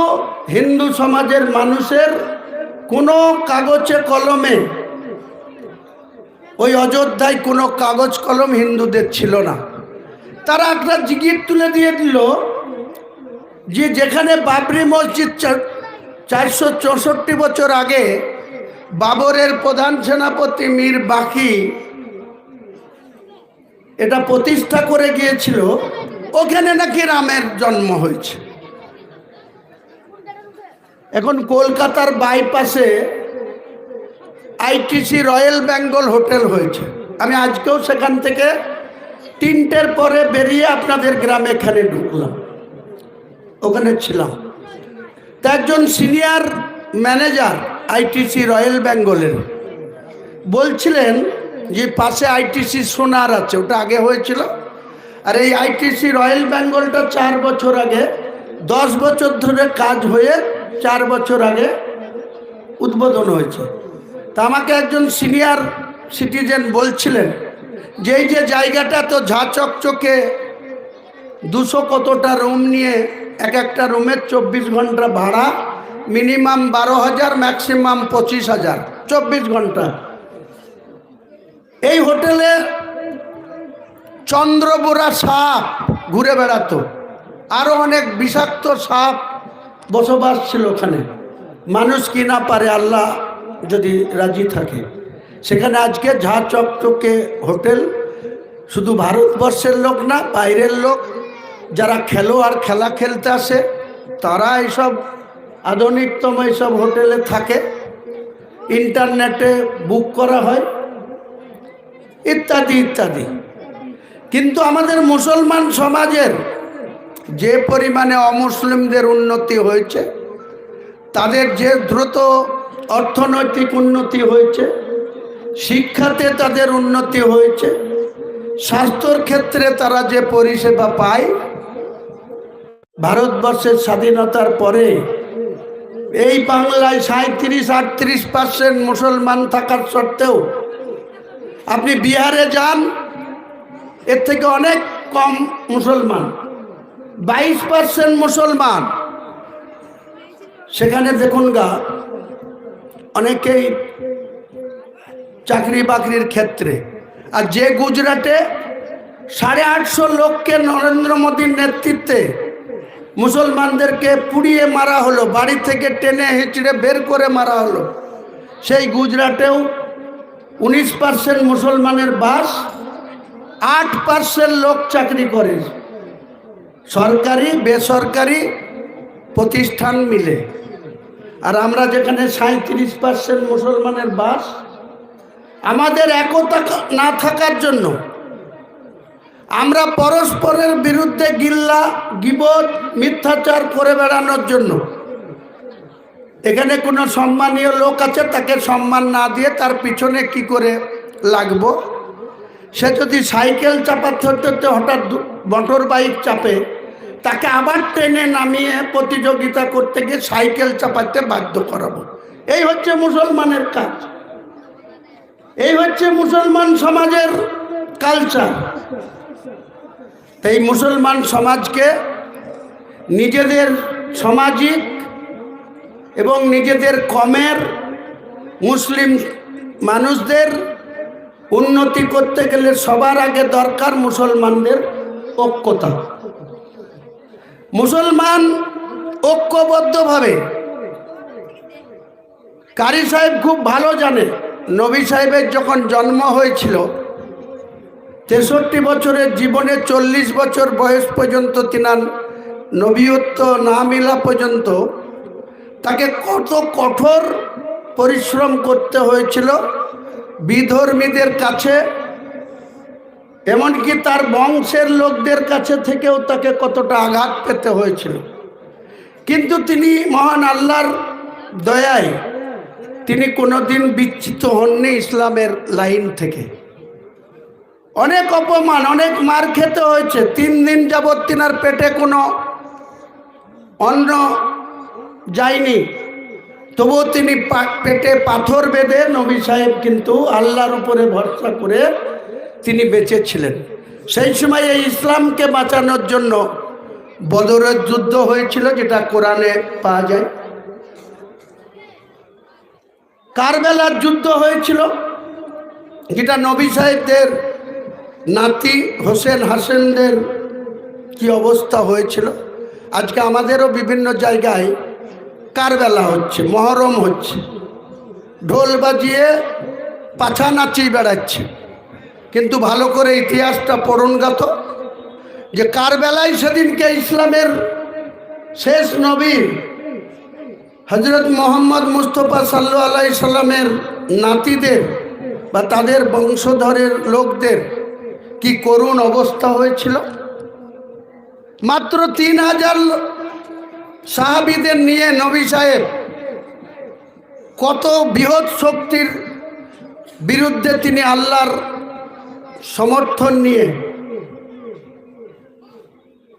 S10: হিন্দু সমাজের মানুষের কোনো কাগজে কলমে, ওই অযোধ্যায় কোনো কাগজ কলম হিন্দুদের ছিল না। তারা একটা জিগির তুলে দিয়ে দিল যে যেখানে বাবরি মসজিদ 464 বছর আগে বাবরের প্রধান সেনাপতি মীর বাকি এটা প্রতিষ্ঠা করে গিয়েছিল, ওখানে নাকি রামের জন্ম হয়েছে। এখন কলকাতার বাইপাসে আইটিসি রয়্যাল বেঙ্গল হোটেল হয়েছে। আমি আজকেও সেখান থেকে 3টের পরে বেরিয়ে আপনাদের গ্রামে এখানে ঢুকলাম, ওখানে ছিলাম। তা একজন সিনিয়র ম্যানেজার আইটিসি রয়্যাল বেঙ্গলের বলছিলেন যে পাশে আইটিসি সোনার আছে, ওটা আগে হয়েছিল, আর এই আইটিসি রয়্যাল বেঙ্গলটা 4 বছর আগে, 10 বছর ধরে কাজ হয়ে 4 বছর আগে উদ্বোধন হয়েছে। তা আমাকে একজন সিনিয়র সিটিজেন বলছিলেন যে এই যে জায়গাটা তো ঝা চকচকে 200 কতটা রুম নিয়ে, এক একটা রুমের 24 ঘন্টা ভাড়া, মিনিমাম 12,000, ম্যাক্সিমাম 25,000, 24 ঘন্টা। এই হোটেলে চন্দ্রবোরা সাপ ঘুরে বেড়াতো, আরো অনেক বিষাক্ত সাপ বসবাস ছিল ওখানে। মানুষ কি না পারে, আল্লাহ যদি রাজি থাকে। সেখানে আজকে ঝা চকচকে হোটেল, শুধু ভারতবর্ষের লোক না, বাইরের লোক যারা খেলোয়াড় খেলা খেলতে আসে তারা এইসব আধুনিকতম এইসব হোটেলে থাকে, ইন্টারনেটে বুক করা হয় ইত্যাদি ইত্যাদি। কিন্তু আমাদের মুসলমান সমাজের যে পরিমাণে অমুসলিমদের উন্নতি হয়েছে, তাদের যে দ্রুত অর্থনৈতিক উন্নতি হয়েছে, শিক্ষাতে তাদের উন্নতি হয়েছে, স্বাস্থ্যর ক্ষেত্রে তারা যে পরিষেবা পায়, ভারতবর্ষের স্বাধীনতার পরে এই বাংলায় 37-38% মুসলমান থাকার সত্ত্বেও আপনি বিহারে যান, এর থেকে অনেক কম মুসলমান, 22% মুসলমান। সেখানে দেখুন গা, অনেকেই চাকরি বাকরির ক্ষেত্রে। আর যে গুজরাটে 850 লোককে নরেন্দ্র মোদীর নেতৃত্বে মুসলমানদেরকে পুড়িয়ে মারা হলো, বাড়ি থেকে টেনে হিঁচড়ে বের করে মারা হলো, সেই গুজরাটেও 19% মুসলমানের বাস, 8% লোক চাকরি করে, সরকারি বেসরকারি প্রতিষ্ঠান মিলে। আর আমরা যেখানে 37% মুসলমানের বাস, আমাদের একতা না থাকার জন্য, আমরা পরস্পরের বিরুদ্ধে গিল্লা গীবত মিথ্যাচার করে বেড়ানোর জন্য, এখানে কোনো সম্মানীয় লোক আছে তাকে সম্মান না দিয়ে তার পিছনে কি করে লাগবো, সে যদি সাইকেল চাপাতে হতে হঠাৎ মোটর বাইক চাপে, তাকে আবার টেনে নামিয়ে প্রতিযোগিতা করতে গিয়ে সাইকেল চাপাতে বাধ্য করাবো। এই হচ্ছে মুসলমানের কাজ, এই হচ্ছে মুসলমান সমাজের কালচার। এই মুসলমান সমাজকে নিজেদের সামাজিক এবং নিজেদের কমের মুসলিম মানুষদের উন্নতি করতে গেলে সবার আগে দরকার মুসলমানদের ঐক্যতা। মুসলমান ঐক্যবদ্ধভাবে, কারি সাহেব খুব ভালো জানে, নবী সাহেবের যখন জন্ম হয়েছিল 63 বছরের জীবনে 40 বছর বয়স পর্যন্ত তিনার নবীত্ব না মিলা পর্যন্ত তাকে কত কঠোর পরিশ্রম করতে হয়েছিল বিধর্মীদের কাছে, এমনকি তার বংশের লোকদের কাছে থেকেও তাকে কতটা আঘাত পেতে হয়েছিল। কিন্তু তিনি মহান আল্লাহর দয়ায় তিনি কোনোদিন বিচ্যুত হননি ইসলামের লাইন থেকে। অনেক অপমান, অনেক মার খেতে হয়েছে। 3 দিন যাবৎ তিনার পেটে কোনো অন্ন যায়নি, তবুও তিনি পেটে পাথর বেঁধে নবী সাহেব কিন্তু আল্লাহর উপরে ভরসা করে তিনি বেঁচে ছিলেন। সেই সময় এই ইসলামকে বাঁচানোর জন্য বদরের যুদ্ধ হয়েছিল, যেটা কোরআনে পাওয়া যায়। কারবালার যুদ্ধ হয়েছিল, যেটা নবী সাহেবদের নাতি হোসেন হাসেনদের কি অবস্থা হয়েছিল। আজকে আমাদেরও বিভিন্ন জায়গায় কারবালা হচ্ছে, মহরম হচ্ছে, ঢোল বাজিয়ে পাছা নাচিয়ে বেড়াচ্ছে। কিন্তু ভালো করে ইতিহাসটা পড়ুন গাত, যে কারবালায় সেদিনকে ইসলামের শেষ নবী হজরত মোহাম্মদ মুস্তফা সাল্লাল্লাহু আলাইহি সাল্লামের নাতিদের বা তাদের বংশধরের লোকদের কি করুণ অবস্থা হয়েছিল। মাত্র 3000 সাহাবীদের নিয়ে নবী সাহেব কত বৃহৎ শক্তির বিরুদ্ধে তিনি আল্লাহর সমর্থন নিয়ে,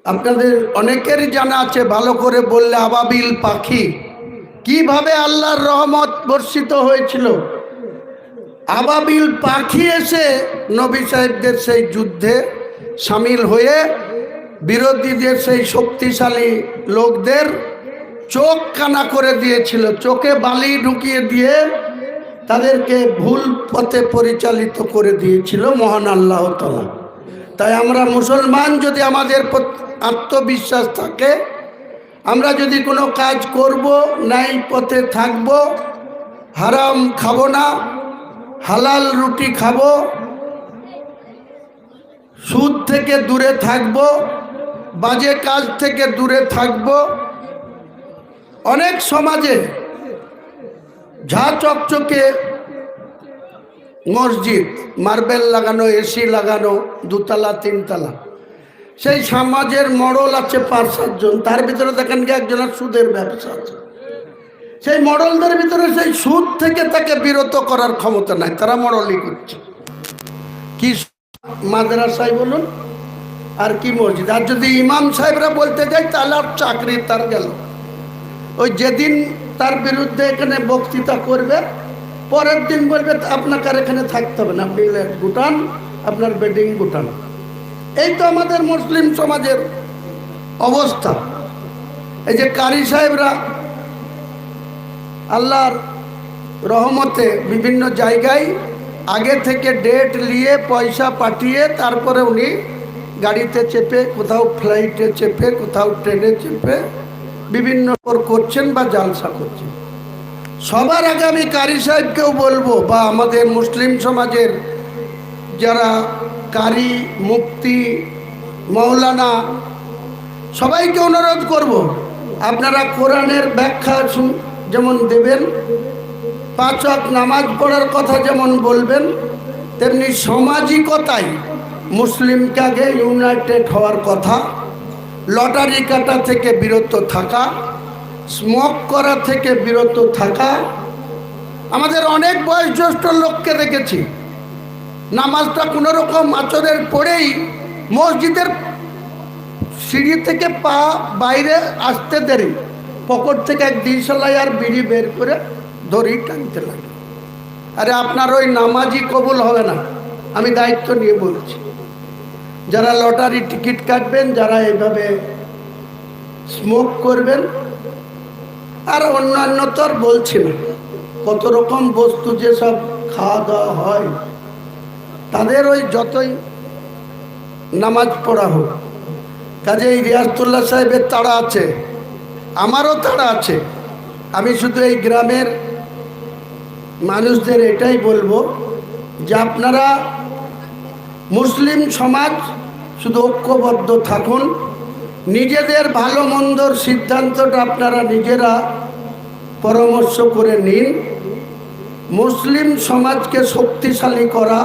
S10: আপনাদের অনেকেরই জানা আছে, ভালো করে বললে আবাবিল পাখি কিভাবে আল্লাহর রহমত বর্ষিত হয়েছিল। আবাবিল পাখি এসে নবী সাহেবদের সেই যুদ্ধে সামিল হয়ে বিরোধীদের সেই শক্তিশালী লোকদের চোখ কানা করে দিয়েছিল, চোখে বালি ঢুকিয়ে দিয়ে তাদেরকে ভুল পথে পরিচালিত করে দিয়েছিল মহান আল্লাহ তাআলা। তাই আমরা মুসলমান যদি আমাদের আত্মবিশ্বাস থাকে, আমরা যদি কোনো কাজ করব, নাই পথে থাকব, হারাম খাবো না, হালাল রুটি খাবো, সুদ থেকে দূরে থাকব, বাজে কাজ থেকে দূরে থাকব। অনেক সমাজে ঝা চকচকে মসজিদ, মার্বেল লাগানো, এসি লাগানো, 2 তলা 3 তলা, সেই সমাজের মডল আছে 5-7 জন, তার ভিতরে দেখেন কি একজনের সুদের ব্যবসা আছে। সেই মডলদের ভিতরে সেই সুদ থেকে তাকে বিরত করার ক্ষমতা নাই, তারা মডলই করছে। কি মাদ্রাসায় বলুন আর কি মসজিদ। আর যদি ইমাম সাহেবরা বলতে যায় তাহলে আর চাকরি তার গেল। ওই যেদিন তার বিরুদ্ধে এখানে বক্তৃতা করবে, পরের দিন বলবে আপনাকে আর এখানে থাকতে হবে না, আপনি গুটান, আপনার বেডিং গুটান। এই তো আমাদের মুসলিম সমাজের অবস্থা। এই যে কারি সাহেবরা আল্লাহর রহমতে বিভিন্ন জায়গায় আগে থেকে ডেট নিয়ে পয়সা পাঠিয়ে তারপরে উনি গাড়িতে চেপে, কোথাও ফ্লাইটে চেপে, কোথাও ট্রেনে চেপে বিভিন্ন করছেন বা জালসা করছেন। সবার আগে আমি কারি সাহেবকেও বলবো, বা আমাদের মুসলিম সমাজের যারা কারি, মুফতি, মৌলানা, সবাইকে অনুরোধ করব, আপনারা কোরআনের ব্যাখ্যা যেমন দেবেন, 5 ওয়াক্ত নামাজ পড়ার কথা যেমন বলবেন, তেমনি সামাজিকতায় মুসলিমকে আগে ইউনাইটেড হওয়ার কথা, লটারি কাটা থেকে বিরত থাকা, স্মোক করা থেকে বিরত থাকা। আমাদের অনেক বয়োজ্যেষ্ঠ লোককে দেখেছি নামাজটা কোনো রকম আচরের পরেই মসজিদের সিঁড়ি থেকে পা বাইরে আসতে দেরি, পকেট থেকে 1 দিশলাই আর বিড়ি বের করে দড়ি টানতে লাগে। আরে আপনার ওই নামাজই কবুল হবে না, আমি দায়িত্ব নিয়ে বলছি। যারা লটারি টিকিট কাটবেন, যারা এইভাবে স্মোক করবেন, আর অন্যান্য তো আর বলছি না, কত রকম বস্তু যেসব খাওয়া দাওয়া হয়, তাদের ওই যতই নামাজ পড়া হোক। কাজেই রিয়াজতুল্লাহ সাহেবের তাড়া আছে, আমারও তাড়া আছে। আমি শুধু এই গ্রামের মানুষদের এটাই বলবো যে আপনারা মুসলিম সমাজ শুধু ঐক্যবদ্ধ থাকুন, নিজেদের ভালো মন্দর সিদ্ধান্তটা আপনারা নিজেরা পরামর্শ করে নিন। মুসলিম সমাজকে শক্তিশালী করা,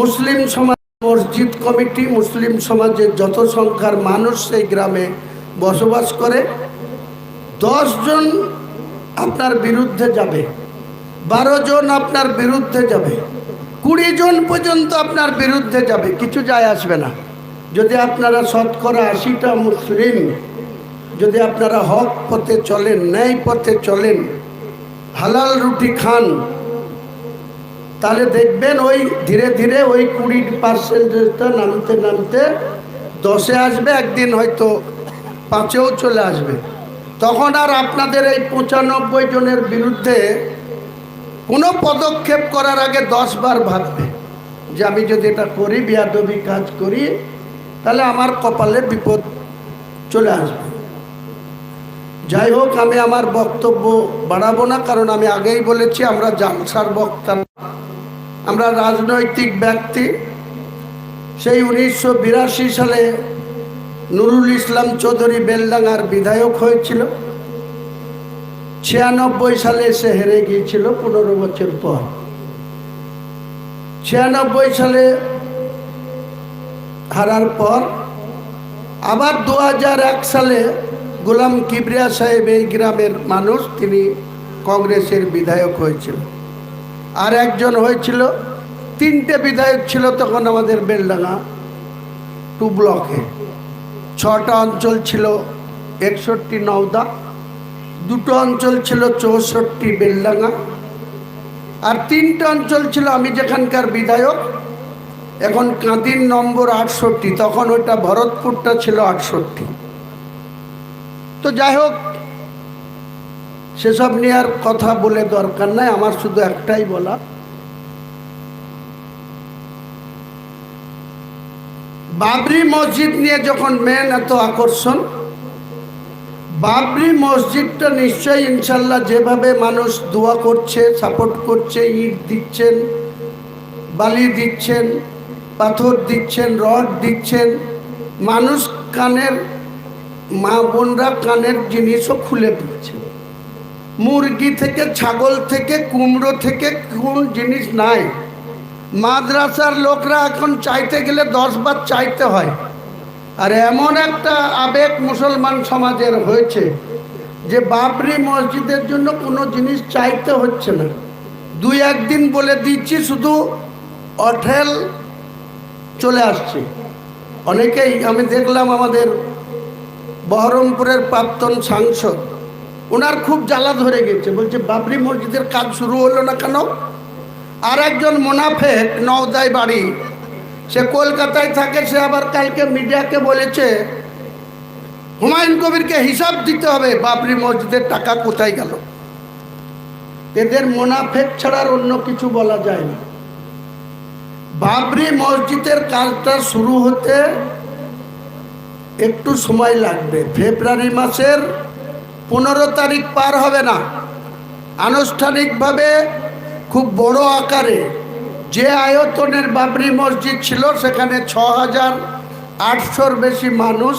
S10: মুসলিম সমাজ মসজিদ কমিটি, মুসলিম সমাজের যত সংখ্যার মানুষ সেই গ্রামে বসবাস করে, 10 জন আপনার বিরুদ্ধে যাবে, 12 জন আপনার বিরুদ্ধে যাবে, 20 জন পর্যন্ত আপনার বিরুদ্ধে যাবে, কিছু যায় আসবে না। যদি আপনারা শতকরা 80টা মুসলিম, যদি আপনারা হক পথে চলেন, ন্যায় পথে চলেন, হালাল রুটি খান, তাহলে দেখবেন ওই ধীরে ধীরে ওই 20% নামতে নামতে 10-এ আসবে। একদিন হয়তো 5-এও চলে আসবে। তখন আর আপনাদের এই 95 জনের বিরুদ্ধে কোনো পদক্ষেপ করার আগে 10 বার ভাববে যে আমি যদি এটা করি, বেয়াদবি কাজ করি, তাহলে আমার কপালে বিপদ চলে আসবে। যাই হোক, আমি আমার বক্তব্য বাড়াবো না, কারণ আমি আগেই বলেছি আমরা জালসার বক্তা, আমরা রাজনৈতিক ব্যক্তি। সেই 1982 সালে নুরুল ইসলাম চৌধুরী বেলডাঙ্গার বিধায়ক হয়েছিল। 96 সালে সে হেরে গিয়েছিল 15 বছর পর। 96 সালে হারার পর আবার 2001 সালে গোলাম কিবরিয়া সাহেব, এই গ্রামের মানুষ, তিনি কংগ্রেসের বিধায়ক হয়েছিল। আর একজন হয়েছিল, 3টে বিধায়ক ছিল তখন আমাদের বেলডাঙ্গা 2 ব্লকে। 6টা অঞ্চল ছিল 61 নওদা, 2টো অঞ্চল ছিল 64 বেলডাঙ্গা, আর 3টে অঞ্চল ছিল আমি যেখানকার বিধায়ক, এখন কাঁদির নম্বর 68, তখন ওইটা ভরতপুরটা ছিল 68। তো যাই হোক, সেসব নিয়ে আর কথা বলে দরকার নাই, আমার শুধু একটাই বলা, বাবরি মসজিদ নিয়ে যখন মেন এত আকর্ষণ, বাবরি মসজিদটা নিশ্চয়ই ইনশাল্লাহ যেভাবে মানুষ দোয়া করছে, সাপোর্ট করছে, ইট দিচ্ছেন, বালি দিচ্ছেন, পাথর দিচ্ছেন, রড দিচ্ছেন, মানুষ কানের, মা বোনরা কানের জিনিসও খুলে দিচ্ছে। মুরগি থেকে, ছাগল থেকে, কুমড়ো থেকে কোন জিনিস নাই। মাদ্রাসার লোকরা এখন চাইতে গেলে 10 বার চাইতে হয়। আর এমন একটা আবেগ মুসলমান সমাজের হয়েছে যে বাবরি মসজিদের জন্য কোনো জিনিস চাইতে হচ্ছে না। 2-1 দিন বলে দিচ্ছি, শুধু অঠেল চলে আসছে। অনেকেই, আমি দেখলাম আমাদের বহরমপুরের প্রাক্তন সাংসদ, ওনার খুব জ্বালা ধরে গেছে, বলছে বাবরি মসজিদের কাজ শুরু হলো না কেন? আর একজন মোনাফেক, নওদায় বাড়ি, সে কলকাতায় থাকে, সে আবার কালকে মিডিয়াকে বলেছে হুমায়ুন কবিরকে হিসাব দিতে হবে বাবরি মসজিদের টাকা কোথায় গেল। এদের মোনাফেক ছাড়ার অন্য কিছু বলা যায় না। বাবরি মসজিদের কাজটা শুরু হতে একটু সময় লাগবে। ফেব্রুয়ারি মাসের 15 তারিখ পার হবে না, আনুষ্ঠানিকভাবে খুব বড় আকারে, যে আয়তনের বাবরি মসজিদ ছিল সেখানে 6800-র বেশি মানুষ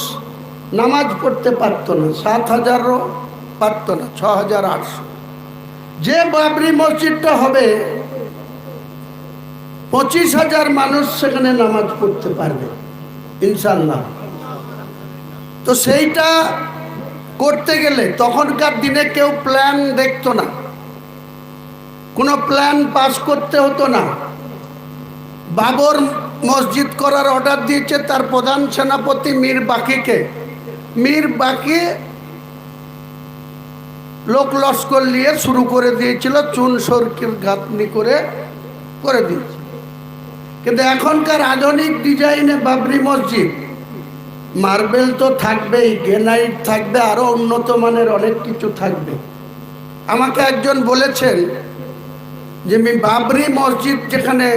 S10: নামাজ পড়তে পারত না, 7000-ও পারত না, 6800। যে বাবরি মসজিদটা হবে 25,000 মানুষ সেখানে নামাজ পড়তে পারবে ইনশাল্লাহ। তো সেইটা করতে গেলে তখনকার দিনে কেউ প্ল্যান দেখতো না, কোনো প্ল্যান পাস করতে হতো না। বাবর মসজিদ করার অর্ডার দিয়েছে তার প্রধান সেনাপতি মীর বাকিকে। মীর বাকি লোক লস্কর নিয়ে শুরু করে দিয়েছিল, চুন সরকির গাঁথনি করে দিয়েছে। কিন্তু এখনকার আধুনিক ডিজাইনে বাবরি মসজিদ, মার্বেল তো থাকবেই, গ্রেনাইট থাকবে, আরো উন্নত মানের অনেক কিছু থাকবে। আমাকে একজন বলেছেন যে বাবরি মসজিদ যেখানে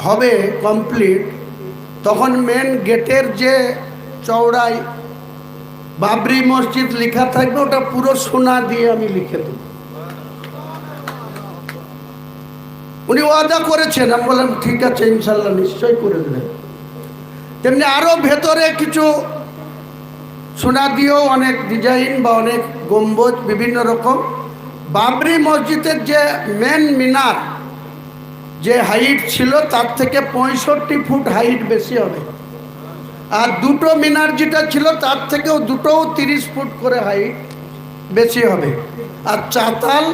S10: হবে কমপ্লিট, তখন মেন গেটের যে চওড়ায় বাবরি মসজিদ লেখা থাকবে, ওটা পুরো সোনা দিয়ে আমি লিখে দেব। উনি ওয়াদা করেছেন, আমি বললাম ঠিক আছে ইনশাল্লাহ নিশ্চয় করে দেবেন। তেমনি আরো ভেতরে কিছু সোনা দিয়েও অনেক ডিজাইন বা অনেক গম্বুজ বিভিন্ন রকম। বাবরি মসজিদের যে মেন মিনার যে হাইট ছিল তার থেকে 65 ফুট হাইট বেশি হবে, আর দুটো মিনার যেটা ছিল তার থেকেও দুটোও 30 ফুট করে হাইট বেশি হবে। আর চাতাল,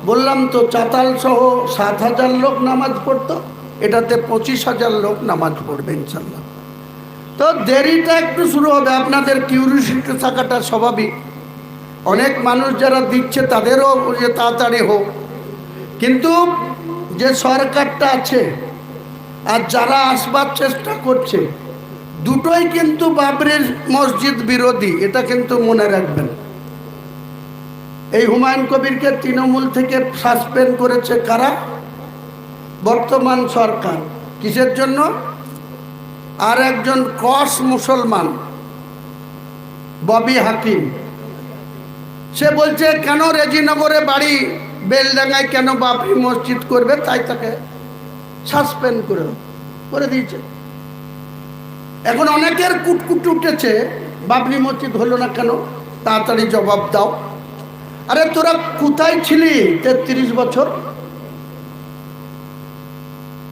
S10: বললাম তো চাতাল সহ 7000 লোক নামাজ পড়তো, এটাতে 25,000 লোক নামাজ পড়বে ইনশাল্লাহ। তো দেরিটা একটু শুরু হবে, আপনাদের কিউরিওসিটি থাকাটা স্বাভাবিক। অনেক মানুষ যারা দিচ্ছে তাদেরও যে তাড়াতাড়ি হোক, কিন্তু যে সরকারটা আছে আর যারা আসবার চেষ্টা করছে, দুটোই কিন্তু বাবরির মসজিদ বিরোধী, এটা কিন্তু মনে রাখবেন। এই হুমায়ুন কবিরকে তৃণমূল থেকে সাসপেন্ড করেছে কারা? বর্তমান সরকার। কিসের জন্য? আর একজন ক্রস মুসলমান ববি হাকিম, সে বলছে কেন রেজিনগরে বাড়ি, বেলডাঙ্গায় কেন বাবরি মসজিদ করবে, তাই তাকে সাসপেন্ড করে দিয়েছে। এখন অনেকের কুটকুট উঠেছে, বাবরি মসজিদ হলো না কেন, তাড়াতাড়ি জবাব দাও। আরে তোরা কোথায় ছিলি 33 বছর?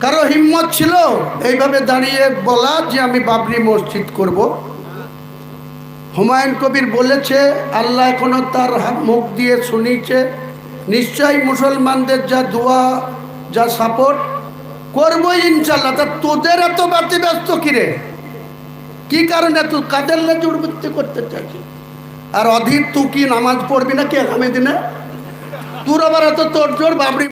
S10: কারো হিম্মত ছিল এইভাবে দাঁড়িয়ে বলা যে আমি বাবরি মসজিদ করব? হুমায়ুন কবির বলেছে, আল্লাহ এখনো তার মুখ দিয়ে শুনিয়েছে, নিশ্চয়ই মুসলমানদের যা দোয়া, যা সাপোর্ট করবো ইনশাল্লাহ। তা তোদের এত ব্যস্ত কিরে, কি কারণে তুই কাদের লেজে উড়বৃত্তি করতে চাইছিস? আর অধীর তুই কি নামাজ পড়বি নাকি আগামী দিনে? তোর আবার এত তোর জোর বাবরি